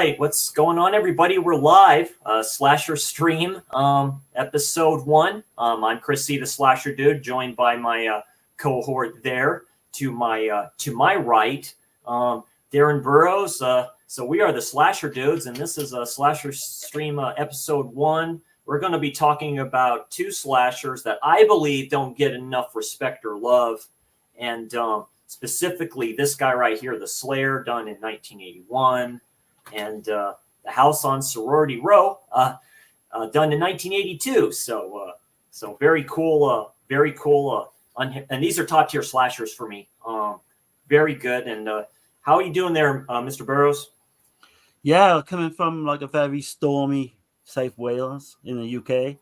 right, what's going on, everybody? We're live, Slasher Stream, episode 1. I'm Chris C, the Slasher Dude, joined by my cohort there to my right, Darren Burrows. So we are the Slasher Dudes, and this is a Slasher Stream episode 1. We're going to be talking about 2 slashers that I believe don't get enough respect or love, and specifically this guy right here, The Slayer, done in 1981. And the House on Sorority Row, done in 1982. So very cool, very cool. And these are top tier slashers for me. Very good. And how are you doing there, Mr. Burrows? Yeah, coming from like a very stormy South Wales in the UK,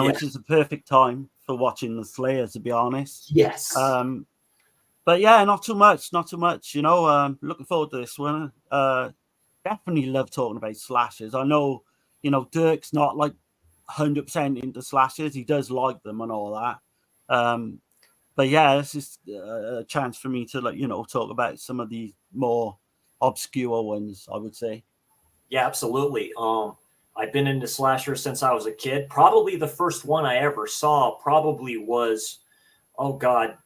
which is the perfect time for watching the Slayer, to be honest. Yes. But yeah, not too much. You know, looking forward to this one. Definitely love talking about slashers. I know, you know, Dirk's not like 100% into slashers. He does like them and all that. But yeah, this is a chance for me to, like, you know, talk about some of the more obscure ones, I would say. Yeah, absolutely. I've been into slashers since I was a kid. Probably the first one I ever saw probably was, oh God,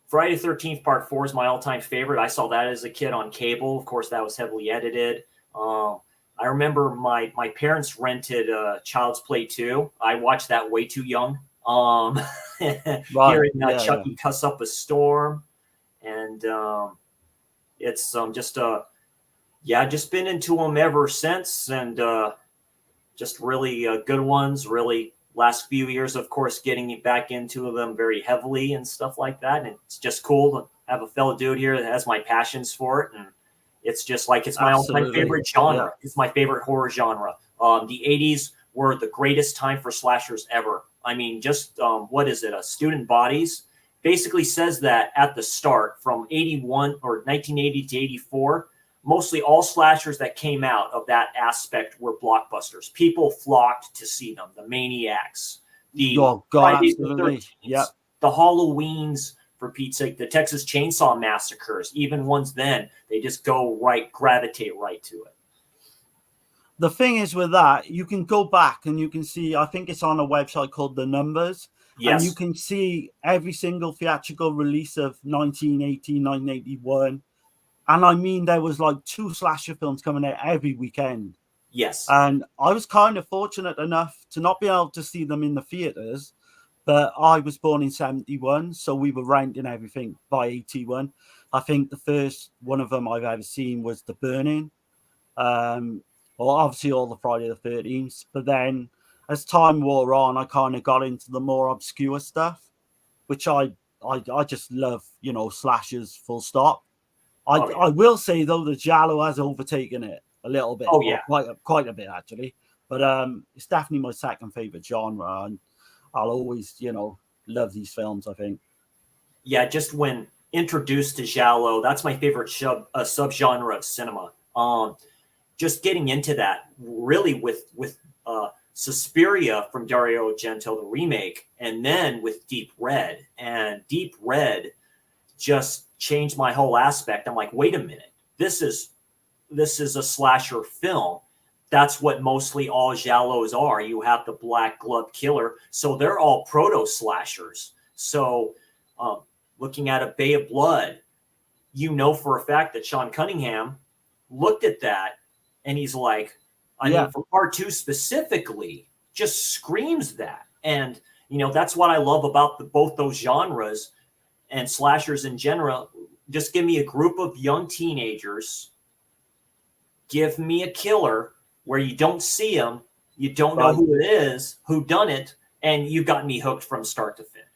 Friday the 13th Part 4 is my all-time favorite. I saw that as a kid on cable. Of course, that was heavily edited. I remember my parents rented Child's Play 2. I watched that way too young. Hearing Chucky cuss up a storm. And it's just been into them ever since. And just really good ones, really. Last few years, of course, getting back into them very heavily and stuff like that. And it's just cool to have a fellow dude here that has my passions for it. And it's just like, it's my all-time favorite genre. Yeah. It's my favorite horror genre. The 80s were the greatest time for slashers ever. I mean, just, what is it? Student Bodies basically says that at the start from 81 or 1980 to 84, mostly all slashers that came out of that aspect were blockbusters. People flocked to see them. The Maniacs, the Fridays the 13th, the Halloweens, for Pete's sake, the Texas Chainsaw Massacres, even ones then, they just gravitate right to it. The thing is with that, you can go back and you can see, I think it's on a website called The Numbers. Yes. And you can see every single theatrical release of 1980, 1981. And I mean, there was like 2 slasher films coming out every weekend. Yes. And I was kind of fortunate enough to not be able to see them in the theaters, but I was born in 71, so we were renting everything by 81. I think the first one of them I've ever seen was The Burning. Well, obviously all the Friday the 13th. But then as time wore on, I kind of got into the more obscure stuff, which I just love, you know, slashers full stop. I will say, though, the Giallo has overtaken it a little bit. Oh, yeah. Quite a bit, actually. But it's definitely my second favorite genre. And I'll always, you know, love these films, I think. Yeah, just when introduced to Giallo, that's my favorite subgenre of cinema. Just getting into that, really, with Suspiria from Dario Argento, the remake, and then with Deep Red. And Deep Red just changed my whole aspect. I'm like, wait a minute, this is a slasher film. That's what mostly all giallos are. You have the black glove killer, so they're all proto slashers. So looking at A Bay of Blood, you know for a fact that Sean Cunningham looked at that and he's like, I mean, for part 2 specifically, just screams that. And you know, that's what I love about both those genres and slashers in general. Just give me a group of young teenagers, give me a killer where you don't see him, you don't know who it is, who done it, and you got me hooked from start to finish.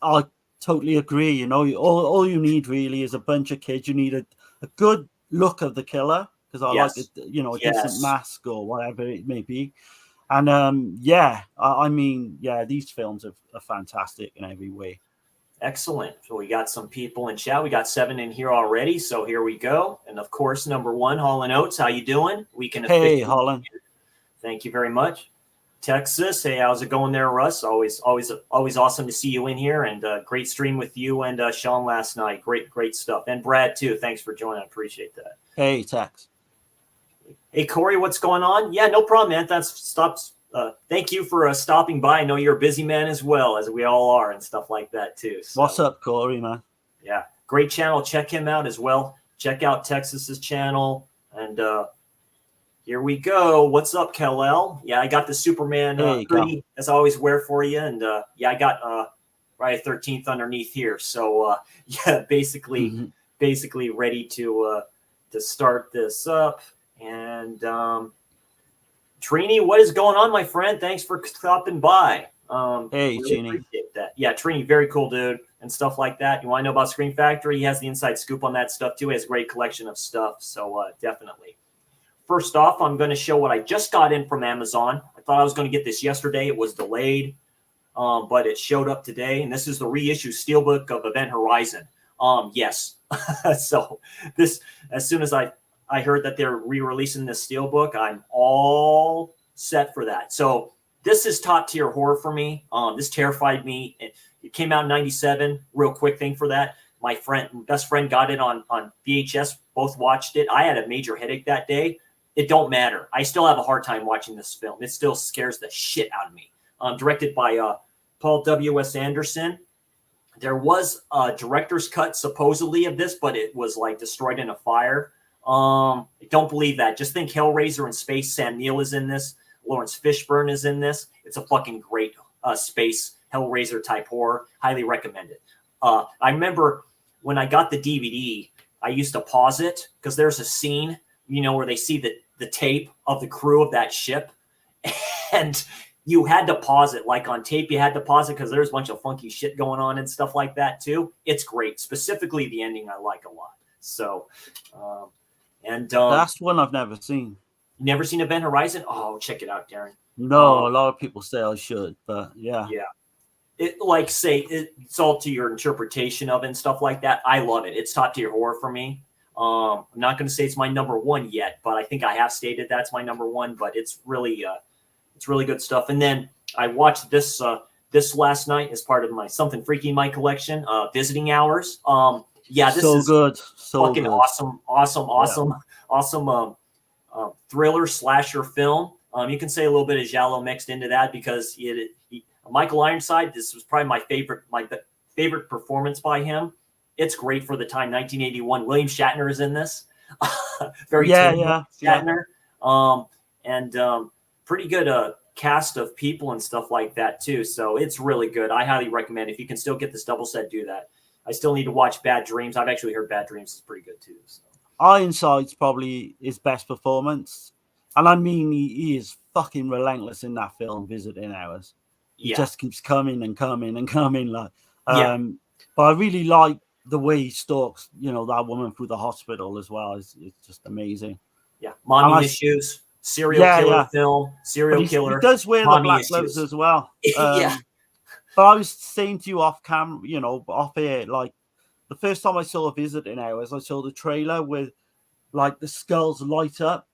I totally agree. You know, all you need really is a bunch of kids. You need a good look of the killer, because I like it, you know, a decent mask or whatever it may be. And I mean, these films are fantastic in every way. Excellent. So we got some people in chat. We got 7 in here already. So here we go. And of course, number 1, Holland Oates. How you doing? Hey, Holland. Thank you very much. Texas. Hey, how's it going there, Russ? Always awesome to see you in here, and great stream with you and Sean last night. Great stuff. And Brad too. Thanks for joining. I appreciate that. Hey, Tex. Hey, Corey, what's going on? Yeah, no problem, man. Thank you for stopping by. I know you're a busy man as well, as we all are, and stuff like that too. So, What's up, Corey, man? Yeah, great channel. Check him out as well. Check out Texas's channel. And here we go. What's up, Kal-El? Yeah, I got the Superman hoodie, as I always wear for you. And yeah, I got Friday 13th underneath here. So yeah, basically ready to start this up. And Trini, what is going on, my friend? Thanks for stopping by. Hey, really Trini. Appreciate that. Yeah, Trini, very cool dude and stuff like that. You want to know about Screen Factory? He has the inside scoop on that stuff too. He has a great collection of stuff. So definitely. First off, I'm going to show what I just got in from Amazon. I thought I was going to get this yesterday. It was delayed, but it showed up today. And this is the reissue steelbook of Event Horizon. Yes. So this, as soon as I heard that they're re-releasing this steelbook, I'm all set for that. So this is top tier horror for me. This terrified me. It came out in '97. Real quick thing for that. My best friend got it on VHS. Both watched it. I had a major headache that day. It don't matter. I still have a hard time watching this film. It still scares the shit out of me. Directed by Paul W.S. Anderson. There was a director's cut supposedly of this, but it was like destroyed in a fire. I don't believe that. Just think Hellraiser in space. Sam Neill is in this. Lawrence Fishburne is in this. It's a fucking great space Hellraiser type horror. Highly recommend it. I remember when I got the DVD, I used to pause it because there's a scene, where they see the tape of the crew of that ship, and you had to pause it. Like on tape, you had to pause it because there's a bunch of funky shit going on and stuff like that too. It's great. Specifically, the ending I like a lot. So, that's one I've never seen. Never seen Event Horizon? Oh, check it out, Darren. No, a lot of people say I should, but yeah. Yeah. It's all to your interpretation of it and stuff like that. I love it. It's top tier horror for me. I'm not going to say it's my number one yet, but I think I have stated that's my number one. But it's really good stuff. And then I watched this last night as part of my Something Freaky in my collection, Visiting Hours. Yeah, this is good. So fucking good. awesome thriller slasher film. You can say a little bit of giallo mixed into that because Michael Ironside. This was probably my favorite performance by him. It's great for the time. 1981. William Shatner is in this. Shatner. And pretty good cast of people and stuff like that too. So it's really good. I highly recommend if you can still get this double set, do that. I still need to watch Bad Dreams. I've actually heard Bad Dreams is pretty good too. So. Ironside's probably his best performance. And I mean, he is fucking relentless in that film, Visiting Hours. He just keeps coming and coming and coming. But I really like the way he stalks, that woman through the hospital as well. It's just amazing. Yeah. Mommy issues, serial killer film, serial killer. He does wear the black gloves as well. Yeah. But I was saying to you off camera, off air, like the first time I saw Visiting Hours, I saw the trailer with like the skulls light up.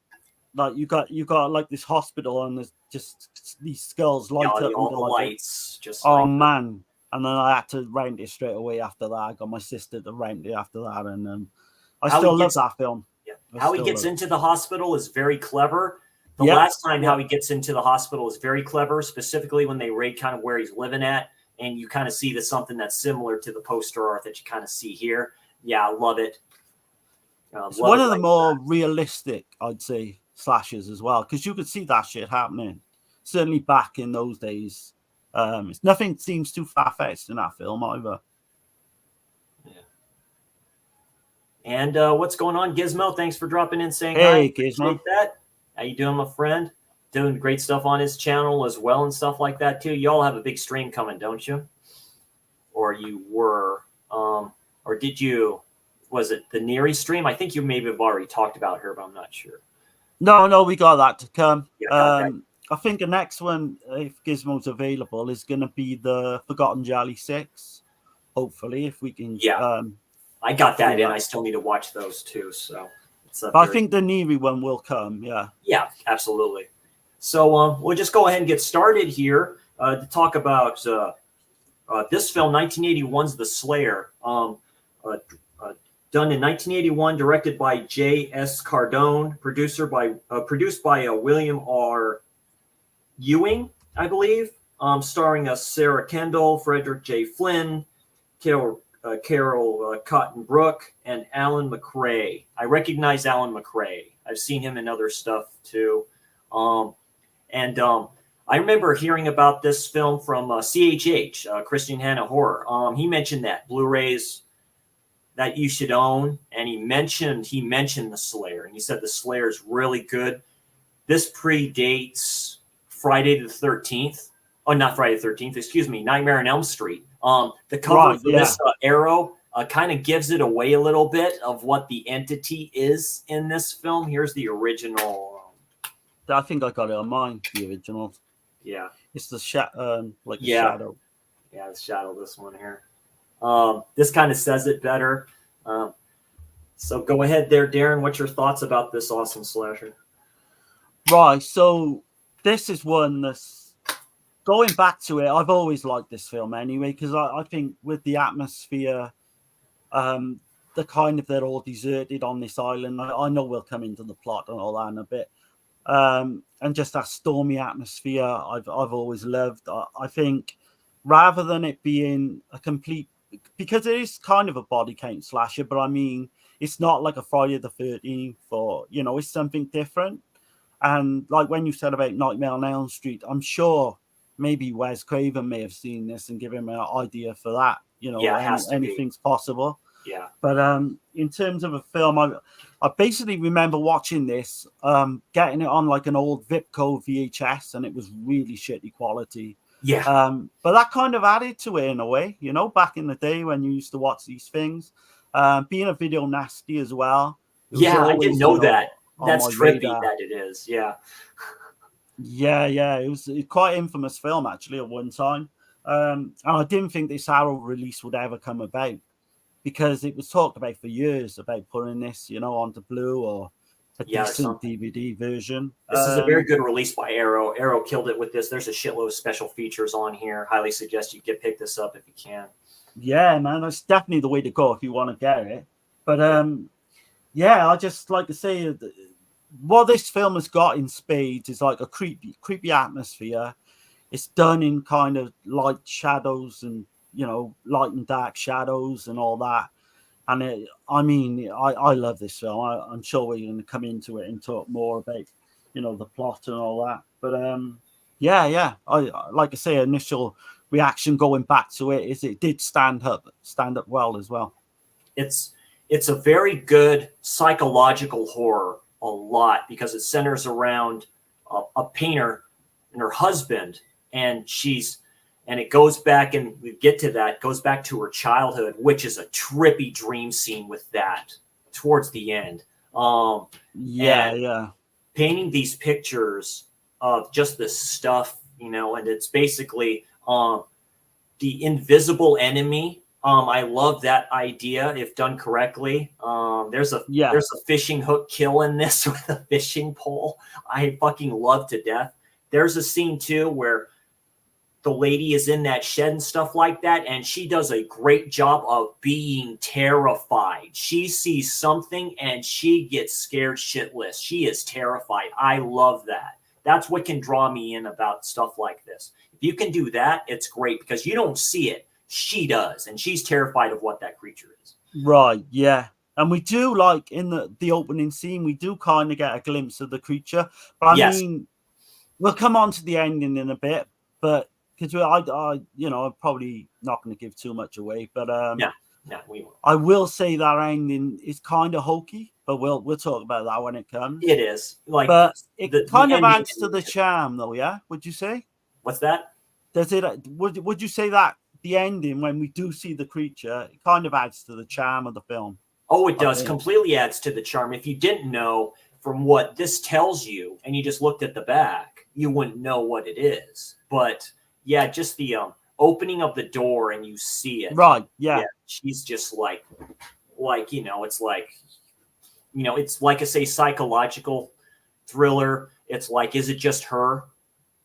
Like you got like this hospital and there's just these skulls light up. All the lights. Man. And then I had to rent it straight away after that. I got my sister to rent it after that. And I still love that film. Yeah. How he gets into the hospital is very clever. The last time how he gets into the hospital is very clever, specifically when they raid kind of where he's living at. And you kind of see something that's similar to the poster art that you kind of see here. Yeah, I love it. It's one of the more realistic, I'd say, slashers as well, because you could see that shit happening. Certainly back in those days. Nothing seems too far-fetched in that film either. Yeah. And what's going on, Gizmo? Thanks for dropping in, saying hey, hi. Gizmo. That. How you doing, my friend? Doing great stuff on his channel as well and stuff like that too. Y'all have a big stream coming, don't you? Or you were, or did you? Was it the Neri stream? I think you maybe have already talked about her, but I'm not sure. No, we got that to come. Yeah, I think the next one, if Gizmo's available, is going to be the Forgotten Jolly 6. Hopefully, if we can. Yeah, I got that in. I still need to watch those too. So, I think the Neri one will come. Yeah. Yeah, absolutely. So we'll just go ahead and get started here to talk about this film, 1981's The Slayer, done in 1981, directed by J.S. Cardone, produced by William R. Ewing, I believe, starring Sarah Kendall, Frederick J. Flynn, Carol Cotton Brook, and Alan McRae. I recognize Alan McRae. I've seen him in other stuff too. I remember hearing about this film from CHH, Christian Hannah Horror. He mentioned that Blu-rays that you should own, and he mentioned the Slayer, and he said the Slayer is really good. This predates Friday the 13th. Oh, not Friday the 13th. Excuse me, Nightmare on Elm Street. The cover for this Arrow kind of gives it away a little bit of what the entity is in this film. Here's the original. I think I got it on mine. The original. Yeah. It's the shadow. Shadow. Yeah, the shadow. This one here. This kind of says it better. So go ahead there, Darren. What's your thoughts about this awesome slasher? Right. So this is one that's going back to it. I've always liked this film anyway, because I think with the atmosphere, the kind of they're all deserted on this island. I know we'll come into the plot and all that in a bit. And just that stormy atmosphere I've always loved. I think rather than it being a complete, because it is kind of a body count slasher, but I mean, it's not like a Friday the 13th or, it's something different. And like when you said about Nightmare on Elm Street, I'm sure maybe Wes Craven may have seen this and given him an idea for that. Anything's possible. Yeah. But in terms of a film, I basically remember watching this, getting it on like an old Vipco VHS, and it was really shitty quality. Yeah. But that kind of added to it in a way, back in the day when you used to watch these things. Being a video nasty as well. Yeah, I didn't know that. That's trippy radar. that it is. Yeah. Yeah. It was quite infamous film actually at one time. And I didn't think this Arrow release would ever come about, because it was talked about for years about putting this, onto Blue or a decent DVD version. This is a very good release by Arrow. Arrow killed it with this. There's a shitload of special features on here. Highly suggest you pick this up if you can. Yeah, man, that's definitely the way to go if you want to get it. But I just like to say what this film has got in spades is like a creepy atmosphere. It's done in kind of light shadows and light and dark shadows and all that. And I love this film. I'm sure we're going to come into it and talk more about, the plot and all that. But I like I say, initial reaction going back to it is it did stand up well as well. It's a very good psychological horror, a lot, because it centers around a painter and her husband, and it goes back, and we get to that, goes back to her childhood, which is a trippy dream scene with that towards the end. Painting these pictures of just this stuff, and it's basically the invisible enemy. I love that idea if done correctly. There's a fishing hook kill in this with a fishing pole. I fucking love to death. There's a scene too where the lady is in that shed and stuff like that, and she does a great job of being terrified. She sees something and she gets scared shitless. She is terrified. I love that. That's what can draw me in about stuff like this. If you can do that, it's great, because you don't see it. She does, and she's terrified of what that creature is. Right, yeah. And we do, like, in the opening scene, we do kind of get a glimpse of the creature. But I mean, we'll come on to the ending in a bit, but because I'm probably not going to give too much away, but we won't. I will say that ending is kind of hokey, but we'll talk about that when it comes. It is, but it kind of adds to the charm, though. Yeah, would you say? What's that? Does it? Would you say that the ending, when we do see the creature, it kind of adds to the charm of the film? Oh, it does. Completely adds to the charm. If you didn't know from what this tells you, and you just looked at the back, you wouldn't know what it is. But yeah, just the opening of the door and you see it. Right. Yeah. She's just like, it's like, it's like I say, psychological thriller. It's like, is it just her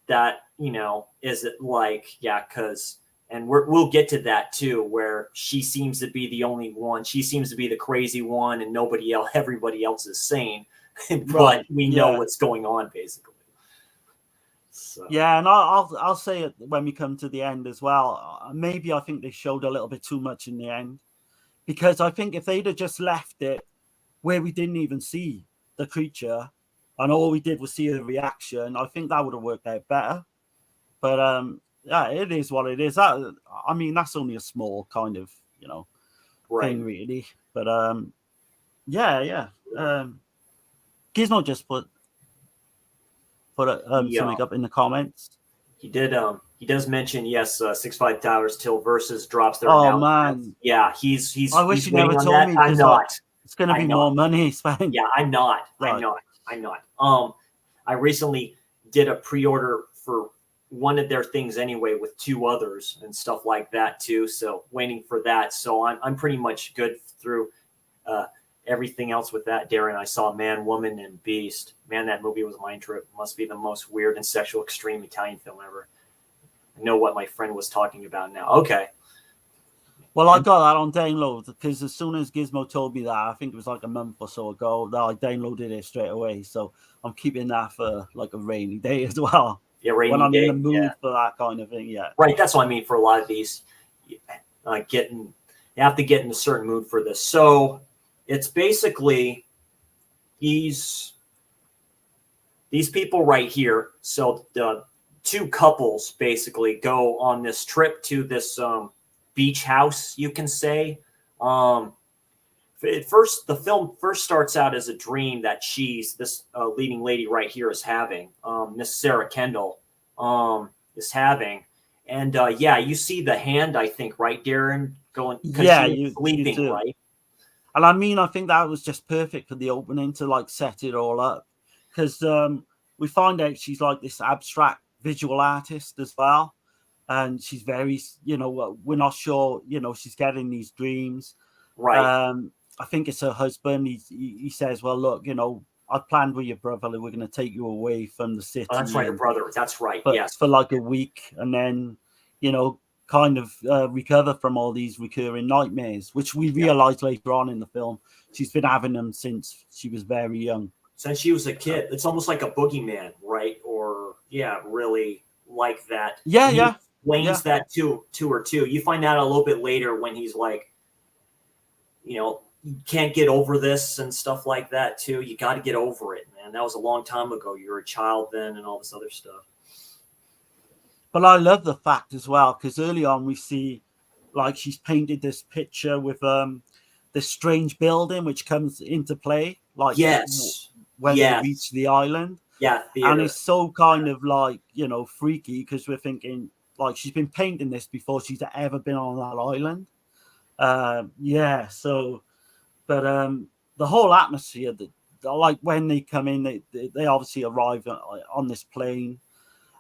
that, is it like, because and we'll get to that too, where she seems to be the only one. She seems to be the crazy one, and everybody else is sane. But Right, we know what's going on, basically. So. Yeah, and I'll say it when we come to the end as well. Maybe I think they showed a little bit too much in the end, because I think if they'd have just left it where we didn't even see the creature and all we did was see the reaction, I think that would have worked out better. But yeah, it is what it is. I mean, that's only a small kind of thing, really. But yeah. Gizmo just put something up in the comments. He did. He does mention 6-5 Towers till Versus drops their announcement. Man, yeah, he's. I wish you never told me. I'm not. It's going to be more money spent. Yeah, I'm not. I'm not. I recently did a pre-order for one of their things anyway with 2 others and stuff like that too. So waiting for that. So I'm pretty much good through everything else with that. Darren, I saw Man, Woman, and Beast. Man, that movie was mind trip. Must be the most weird and sexual extreme Italian film ever. I know what my friend was talking about now. Okay. Well, I got that on download because as soon as Gizmo told me that, I think it was like a month or so ago, that I downloaded it straight away. So I'm keeping that for like a rainy day as well. Yeah, rainy when I'm day, in the mood for that kind of thing. Yeah. Right. That's what I mean for a lot of these. You have to get in a certain mood for this. So it's basically these people right here. So the 2 couples basically go on this trip to this beach house, you can say. The film first starts out as a dream that this leading lady right here is having, Miss Sarah Kendall is having. And you see the hand, I think, right, Darren? Going, you sleeping, right? And I mean, I think that was just perfect for the opening to like set it all up, because we find out she's like this abstract visual artist as well, and she's very, we're not sure, she's getting these dreams. Right. I think it's her husband. He says, well, look, I've planned with your brother that we're going to take you away from the city. Oh, that's right, her brother. That's right. Yes. For like a week, and then, kind of recover from all these recurring nightmares, which we realize later on in the film. She's been having them since she was very young. Since she was a kid. It's almost like a boogeyman, right? Or, really like that. Yeah, He explains that to her, too. You find out a little bit later when he's like, you can't get over this and stuff like that, too. You got to get over it, man. That was a long time ago. You were a child then and all this other stuff. But I love the fact as well, because early on we see like she's painted this picture with this strange building which comes into play, like when they reach the island. Yeah, and it's so kind of like, freaky, because we're thinking like she's been painting this before she's ever been on that island. The whole atmosphere, like when they come in, they obviously arrive on this plane.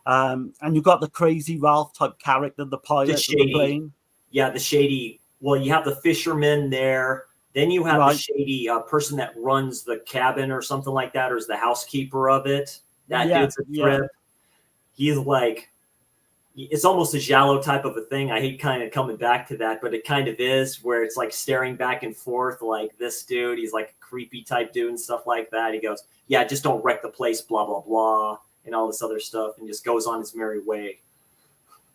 And you've got the crazy Ralph type character, the pilot of the plane. Yeah, the shady. Well, you have the fisherman there. Then you have the shady person that runs the cabin or something like that, or is the housekeeper of it. That dude's a trip. He's like, it's almost a giallo type of a thing. I hate kind of coming back to that, but it kind of is, where it's like staring back and forth like this dude. He's like a creepy type dude and stuff like that. He goes, yeah, just don't wreck the place, blah, blah, blah, and all this other stuff, and just goes on his merry way.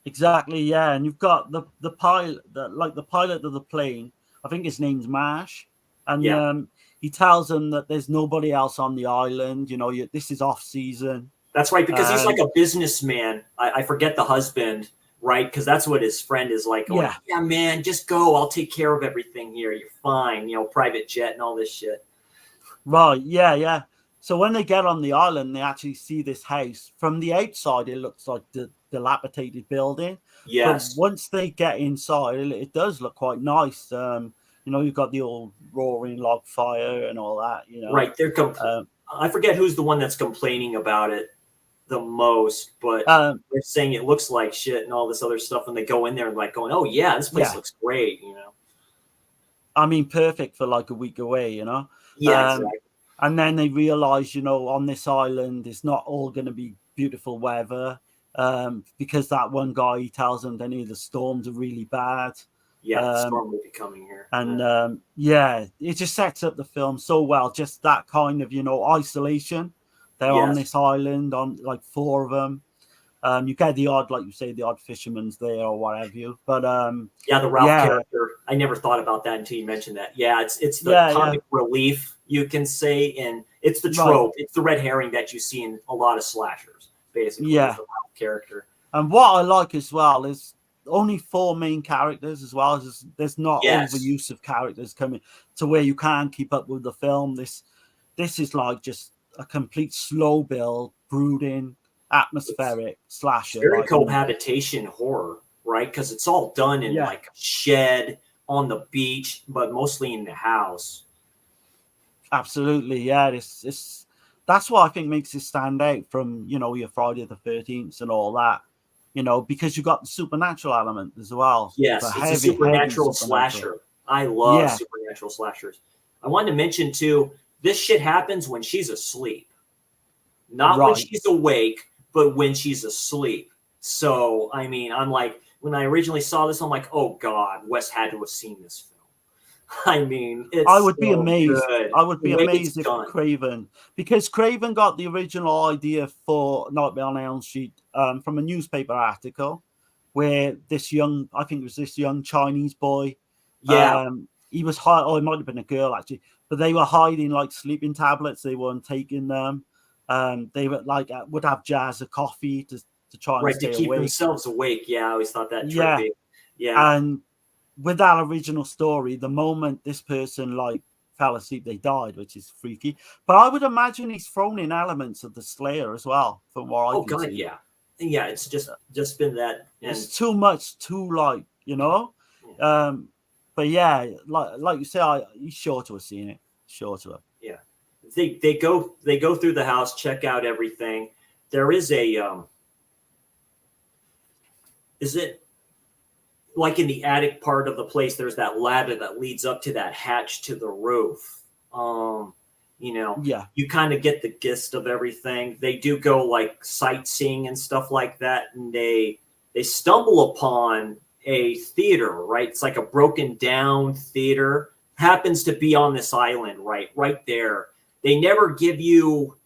Exactly, yeah. And you've got the pilot, the pilot of the plane. I think his name's Marsh, and he tells them that there's nobody else on the island. This is off season. That's right, because he's like a businessman. I forget the husband, right? Because that's what his friend is like. Going, yeah, man, just go. I'll take care of everything here. You're fine. Private jet and all this shit. Right, yeah. So when they get on the island, they actually see this house. From the outside, it looks like the dilapidated building. Yes. But once they get inside, it does look quite nice. You've got the old roaring log fire and all that. Right. I forget who's the one that's complaining about it the most, but they're saying it looks like shit and all this other stuff. And they go in there and like going, oh yeah, this place looks great. I mean, perfect for like a week away. Yeah. Exactly. And then they realize, on this island, it's not all going to be beautiful weather. because that one guy, he tells them then the storms are really bad. Yeah, the storm will be coming here. And yeah, it just sets up the film so well. Just that kind of, isolation. They're on this island, on like 4 of them. You get the odd, like you say, the odd fisherman's there or whatever you. But yeah, the Ralph character. I never thought about that until you mentioned that. Yeah, it's the comic relief, you can say, and it's the trope. It's the red herring that you see in a lot of slashers, basically. Yeah, the Ralph character. And what I like as well is only 4 main characters as well. There's not overuse of characters coming to where you can't keep up with the film. This is like just a complete slow build, brooding, atmospheric slasher. Very cohabitation horror, right? Because it's all done in like a shed on the beach, but mostly in the house. Absolutely, yeah. That's what I think makes it stand out from your Friday the 13th and all that. Because you got the supernatural element as well. Yes, it's a supernatural slasher. I love supernatural slashers. I wanted to mention too, this shit happens when she's asleep. Not when she's awake, but when she's asleep. So, I mean, I'm like, when I originally saw this, I'm like, oh God, Wes had to have seen this film. I mean, I would be amazed. Good. I would be amazed if Craven, because Craven got the original idea for Nightmare on Elm Street from a newspaper article where this young Chinese boy, he was it might have been a girl actually, but they were hiding like sleeping tablets. They weren't taking them. They were like would have jars of coffee to try and stay to keep awake. themselves awake. Yeah, I always thought that trippy. Yeah, and with that original story, the moment this person like fell asleep, they died, which is freaky. But I would imagine he's thrown in elements of the Slayer as well, from what I can see. Yeah. It's just been that. It's too much, but yeah, like you say, he's sure to have seen it. Sure to have. Yeah, they go through the house, check out everything. There is a is it? Like in the attic part of the place, there's that ladder that leads up to that hatch to the roof. You kind of get the gist of everything. They do go like sightseeing and stuff like that, and they stumble upon a theater, right? It's like a broken down theater. Happens to be on this island, right there. They never give you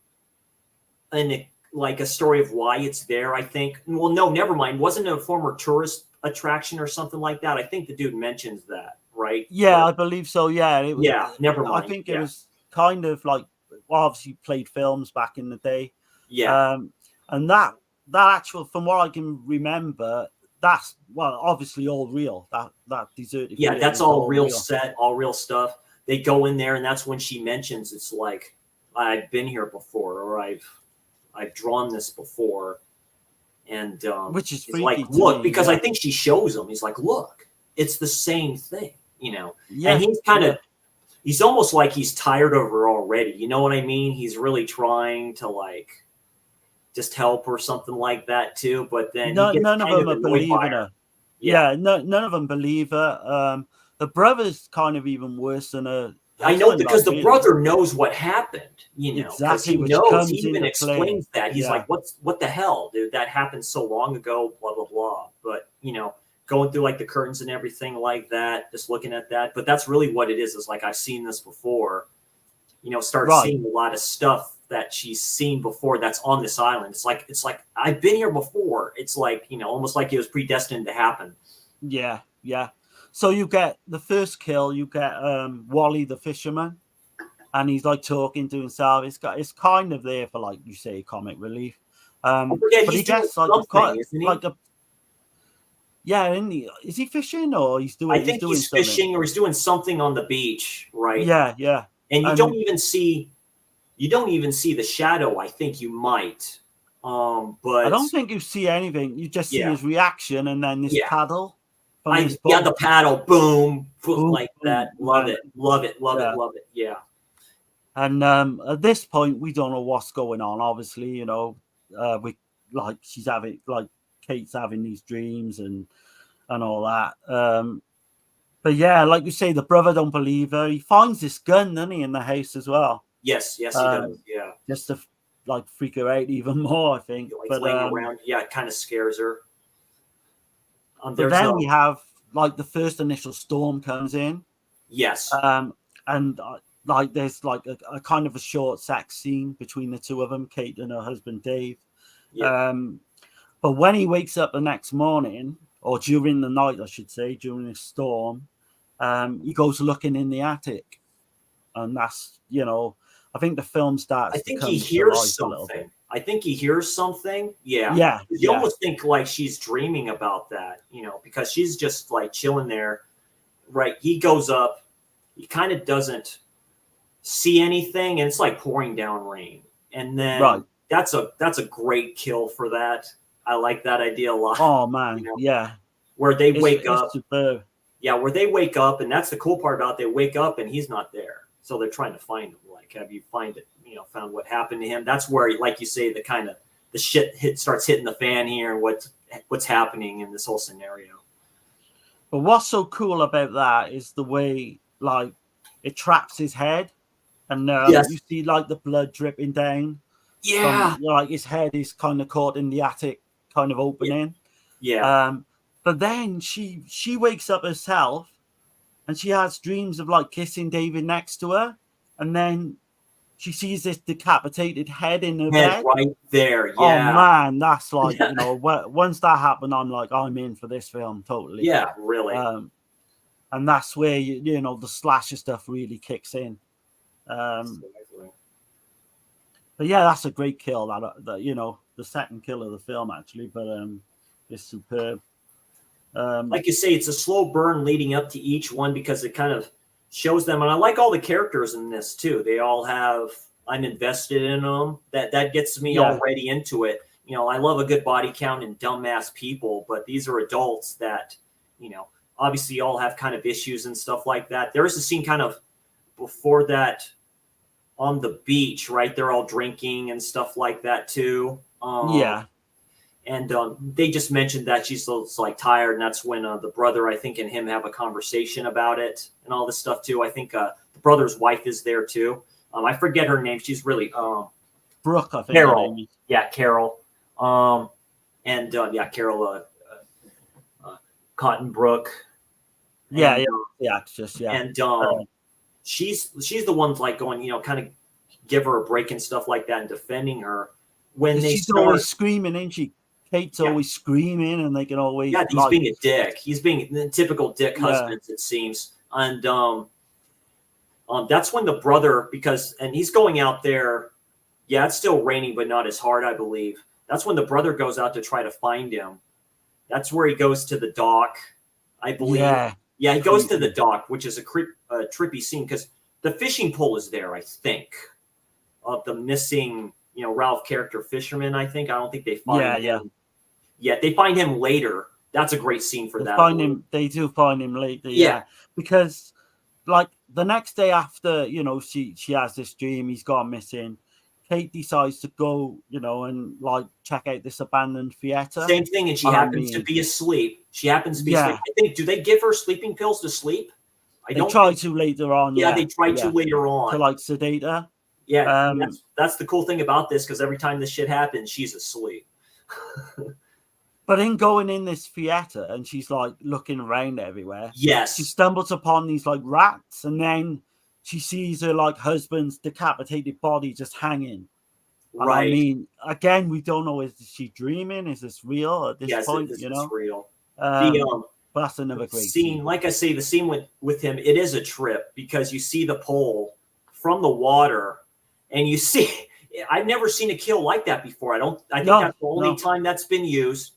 a story of why it's there, I think. Well, no, never mind. Wasn't it a former tourist attraction or something like that? I think the dude mentions that, right? Yeah, I believe so. Yeah, never mind. I think it was kind of like, obviously played films back in the day. Yeah, and that actual, from what I can remember, that's obviously all real. That deserted. Yeah, that's all real set, all real stuff. They go in there, and that's when she mentions it's like, I've been here before, or I've drawn this before. And which is like, look, because I think she shows him. He's like, look, it's the same thing, Yeah. And he's almost like he's tired of her already. You know what I mean? He's really trying to like just help or something like that too. But then none of them are believing her. Yeah, none of them believe her. The brother's kind of even worse than her. I know, because the brother knows what happened, exactly. He knows. He even explains that. He's like, what the hell, dude? That happened so long ago, blah, blah, blah. But, going through like the curtains and everything like that, just looking at that. But that's really what it is. It's like, I've seen this before, seeing a lot of stuff that she's seen before that's on this island. It's like, I've been here before. It's like, almost like it was predestined to happen. Yeah, yeah. So you get the first kill, you get Wally the fisherman, and he's like talking to himself. It's kind of there for, like you say, comic relief. But he gets is he fishing or he's doing? I think he's fishing or he's doing something on the beach, right? Yeah, yeah. And you don't even see the shadow. I think you might, but I don't think you see anything. You just see his reaction and then this paddle. The paddle, boom, like that. Love it. Yeah. And at this point, we don't know what's going on. Obviously, Kate's having these dreams and all that. But yeah, like you say, the brother don't believe her. He finds this gun, doesn't he, in the house as well? Yes, he does. Yeah. Just to like freak her out even more, I think. Like But laying around, yeah, it kind of scares her. but then we have like the first initial storm comes in. Yes. And like there's like a kind of a short sex scene between the two of them, Kate and her husband Dave. Yeah. But when he wakes up the next morning, or during the night, I should say, during the storm, he goes looking in the attic, and that's, you know, I think the film starts I to think come he to hears life a little bit. something. I think he hears something. Yeah. Yeah, You almost think like she's dreaming about that, you know, because she's just like chilling there. Right. He goes up. He kind of doesn't see anything, and it's like pouring down rain. And then right. that's a great kill for that. I like that idea a lot. Oh man, You know, yeah. where they wake It's up. superb. Yeah, where they wake up, and that's the cool part about it. They wake up and he's not there. So they're trying to find him. Like, have you found what happened to him? That's where, like you say, the shit starts hitting the fan here, and what's happening in this whole scenario. But what's so cool about that is the way like it traps his head, and Yes. you see like the blood dripping down. Yeah. From, like his head is kind of caught in the attic kind of opening. Yeah. But then she wakes up herself, and she has dreams of like kissing David next to her, and then she sees this decapitated head in her Head bed. right there. Oh Yeah. man, that's like, you know, once that happened, I'm like, I'm in for this film totally. Yeah, really. And that's where you know the slasher stuff really kicks in. But yeah, that's a great kill. That you know, the second kill of the film actually, but it's superb. Like you say, it's a slow burn leading up to each one because it kind of shows them, and I like all the characters in this too. They all have, I'm invested in them. That gets me already into it. You know, I love a good body count and dumbass people, but these are adults that, you know, obviously all have kind of issues and stuff like that. There is a scene kind of before that on the beach, right? They're all drinking and stuff like that too. And they just mentioned that she's like tired, and that's when the brother, I think, and him have a conversation about it and all this stuff too. I think the brother's wife is there too. I forget her name. She's really Brooke, I think. Carol. Yeah, Carol. Carol Cotton Brooke. The actress. Yeah, and she's the one like going, you know, kind of give her a break and stuff like that and defending her when she's always screaming, ain't she? Kate's always screaming, and they can always he's being a dick. He's being the typical dick husband, it seems. And that's when the brother, and he's going out there. Yeah, it's still raining, but not as hard, I believe. That's when the brother goes out to try to find him. That's where he goes to the dock, I believe. Yeah, he goes to the dock, which is a trippy scene because the fishing pole is there, I think, of the missing, you know, Ralph character fisherman. I don't think they find him. Yeah, they find him later. That's a great scene for that. They do find him later. Yeah, because like the next day after, you know, she has this dream, he's gone missing. Kate decides to go, you know, and like check out this abandoned theater. Same thing, and she happens to be asleep. Asleep. I think, do they give her sleeping pills to sleep? They try to later on. Yeah, they try to later on. To like sedate her. Yeah, that's the cool thing about this, because every time this shit happens, she's asleep. But in going in this theater, and she's like looking around everywhere. Yes. She stumbles upon these like rats, and then she sees her like husband's decapitated body just hanging. Right. I mean, again, we don't know, is she dreaming? Is this real at this point? You know, it's real. But that's another great scene. Like I say, the scene with him, it is a trip because you see the pole from the water, and you see. I've never seen a kill like that before. I think that's the only time that's been used.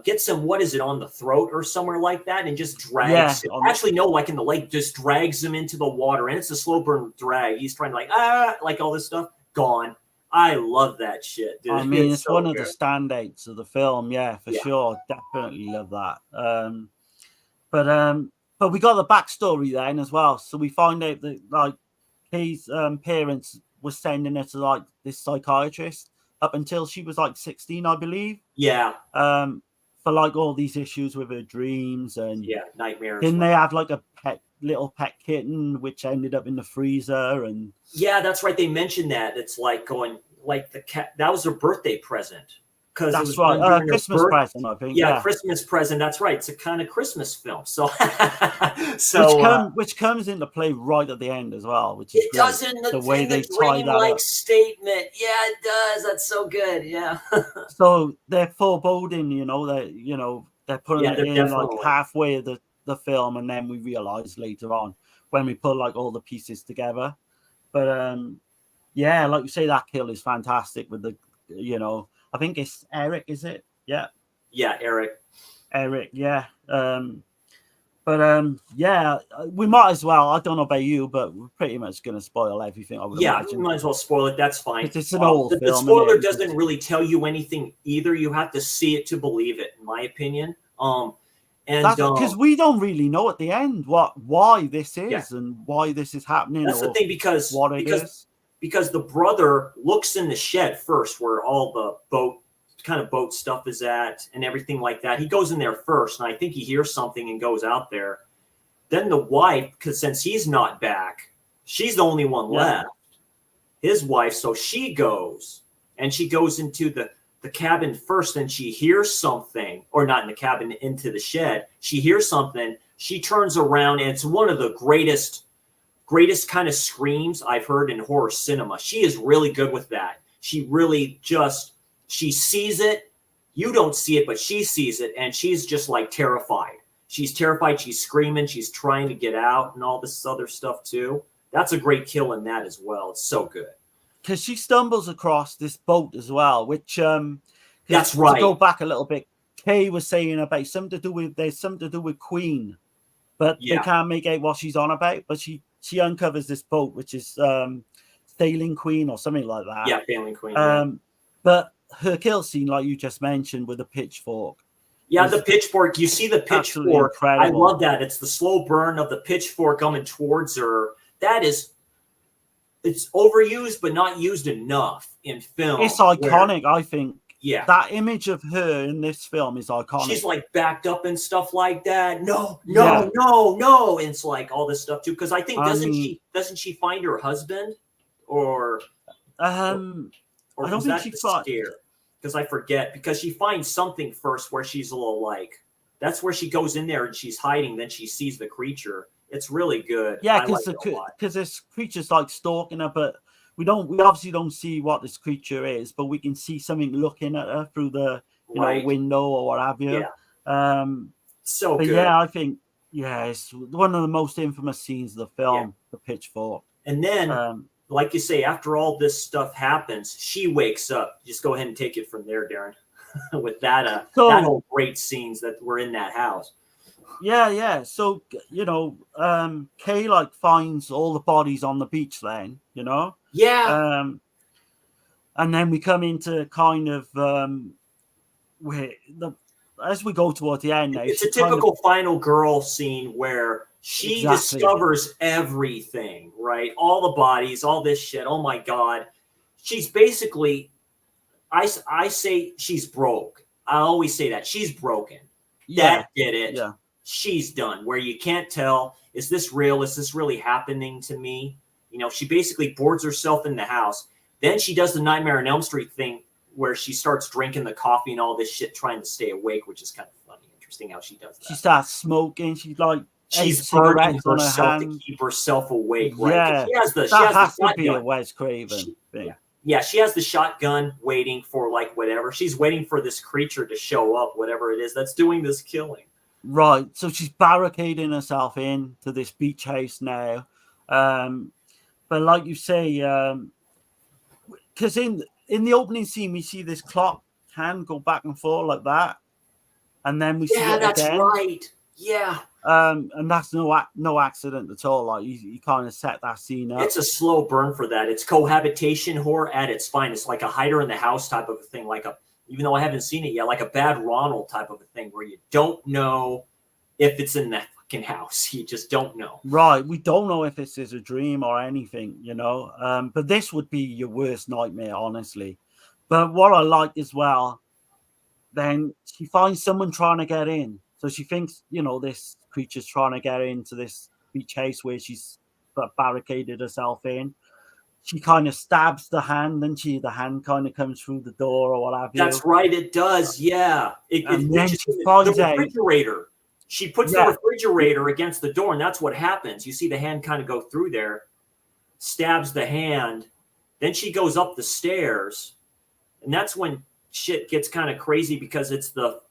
Gets him, what is it, on the throat or somewhere like that, and just drags him. Actually, no, like in the lake, just drags him into the water, and it's a slow burn drag. He's trying to like all this stuff. Gone. I love that shit, dude. I mean, it's so one of the standouts of the film, for sure. Definitely love that. But we got the backstory then as well. So we find out that like his parents were sending her to like this psychiatrist up until she was like 16, I believe. Yeah. For like all these issues with her dreams and nightmares. Then they had like a little pet kitten which ended up in the freezer, and that's right. They mentioned that. It's like going, like the cat. That was her birthday present because it That's was right. done during her Christmas birth. present, I think. Yeah, Yeah. Christmas present. That's right. It's a kind of Christmas film. So, so Which comes into play right at the end as well, which is it great. does in The way they the tie that dreamlike up. statement. Yeah, it does. That's so good. Yeah. So they're foreboding, they're putting Yeah, it they're in like definitely. halfway of the film, and then we realize later on when we put like all the pieces together. But yeah, like you say, that kill is fantastic with the, I think it's Eric, is it? Yeah, Yeah, Eric. Yeah. But yeah, we might as well. I don't know about you, but we're pretty much going to spoil everything, I would Yeah, we imagine. might as well spoil it. That's fine. Because it's an old The film, spoiler isn't it? doesn't really tell you anything either. You have to see it to believe it, in my opinion. And That's because we don't really know at the end why this is yeah, and why this is happening. that's the Or thing because what it is. because the brother looks in the shed first, where all the boat stuff is at and everything like that. He goes in there first, and I think he hears something and goes out there. Then the wife, because since he's not back, she's the only one left. His wife, so she goes into the cabin first, and she hears something, or not in the cabin, into the shed. She hears something. She turns around, and it's one of the greatest kind of screams I've heard in horror cinema. She is really good with that. She really she sees it. You don't see it, but she sees it, and she's just like terrified. She's terrified. She's screaming. She's trying to get out and all this other stuff too. That's a great kill in that as well. It's so good. Because she stumbles across this boat as well, which that's right. To go back a little bit, Kay was saying about there's something to do with Queen, but they can't make out what she's on about. But she uncovers this boat, which is Sailing Queen or something like that. Yeah, Sailing Queen. But her kill scene, like you just mentioned, with the pitchfork. Yeah, the pitchfork. You see the pitchfork. Incredible. I love that. It's the slow burn of the pitchfork coming towards her. It's overused, but not used enough in film. It's iconic, I think. Yeah. That image of her in this film is iconic. She's like backed up and stuff like that. No. And it's like all this stuff too. Because I think doesn't she find her husband? Or I don't think she finds. Because I forget. Because she finds something first where she's a little like, that's where she goes in there and she's hiding. Then she sees the creature. It's really good. Yeah, because this creature's like stalking her, but we obviously don't see what this creature is, but we can see something looking at her through the window or what have you. Yeah. So good. Yeah, I think it's one of the most infamous scenes of the film, the pitchfork. And then, like you say, after all this stuff happens, she wakes up. Just go ahead and take it from there, Darren. With that whole great scenes that were in that house. Yeah. So, Kay finds all the bodies on the beach then, Yeah. And then we come into kind of as we go towards the end now. It's a typical final girl scene where she discovers everything, right? All the bodies, all this shit. Oh my God. She's basically, I say she's broke. I always say that. She's broken. Yeah. That did it. Yeah. She's done, where you can't tell, is this real? Is this really happening to me? She basically boards herself in the house. Then she does the Nightmare on Elm Street thing where she starts drinking the coffee and all this shit, trying to stay awake, which is kind of funny, interesting how she does that. She starts smoking. She's burning herself to keep herself awake, right? Yeah, that has to be a Wes Craven thing. Yeah, she has the shotgun waiting for whatever. She's waiting for this creature to show up, whatever it is that's doing this killing. Right, so she's barricading herself in to this beach house now. But like you say, because in the opening scene, we see this clock hand go back and forth like that. And then we see it again. Yeah, that's right. Yeah. And that's no accident at all. Like you kind of set that scene up. It's a slow burn for that. It's cohabitation horror at its finest, like a hider in the house type of a thing, even though I haven't seen it yet, like a Bad Ronald type of a thing where you don't know if it's in that fucking house. You just don't know. Right. We don't know if this is a dream or anything, but this would be your worst nightmare, honestly. But what I like as well, then she finds someone trying to get in. So she thinks, this creature's trying to get into this beach house where she's barricaded herself in. she kind of stabs the hand, and the hand kind of comes through the door or what have you. That's right, it does. Yeah, And then she the finds out. refrigerator. She puts the refrigerator against the door, and that's what happens. You see the hand kind of go through there, stabs the hand. Then she goes up the stairs, and that's when shit gets kind of crazy because it's the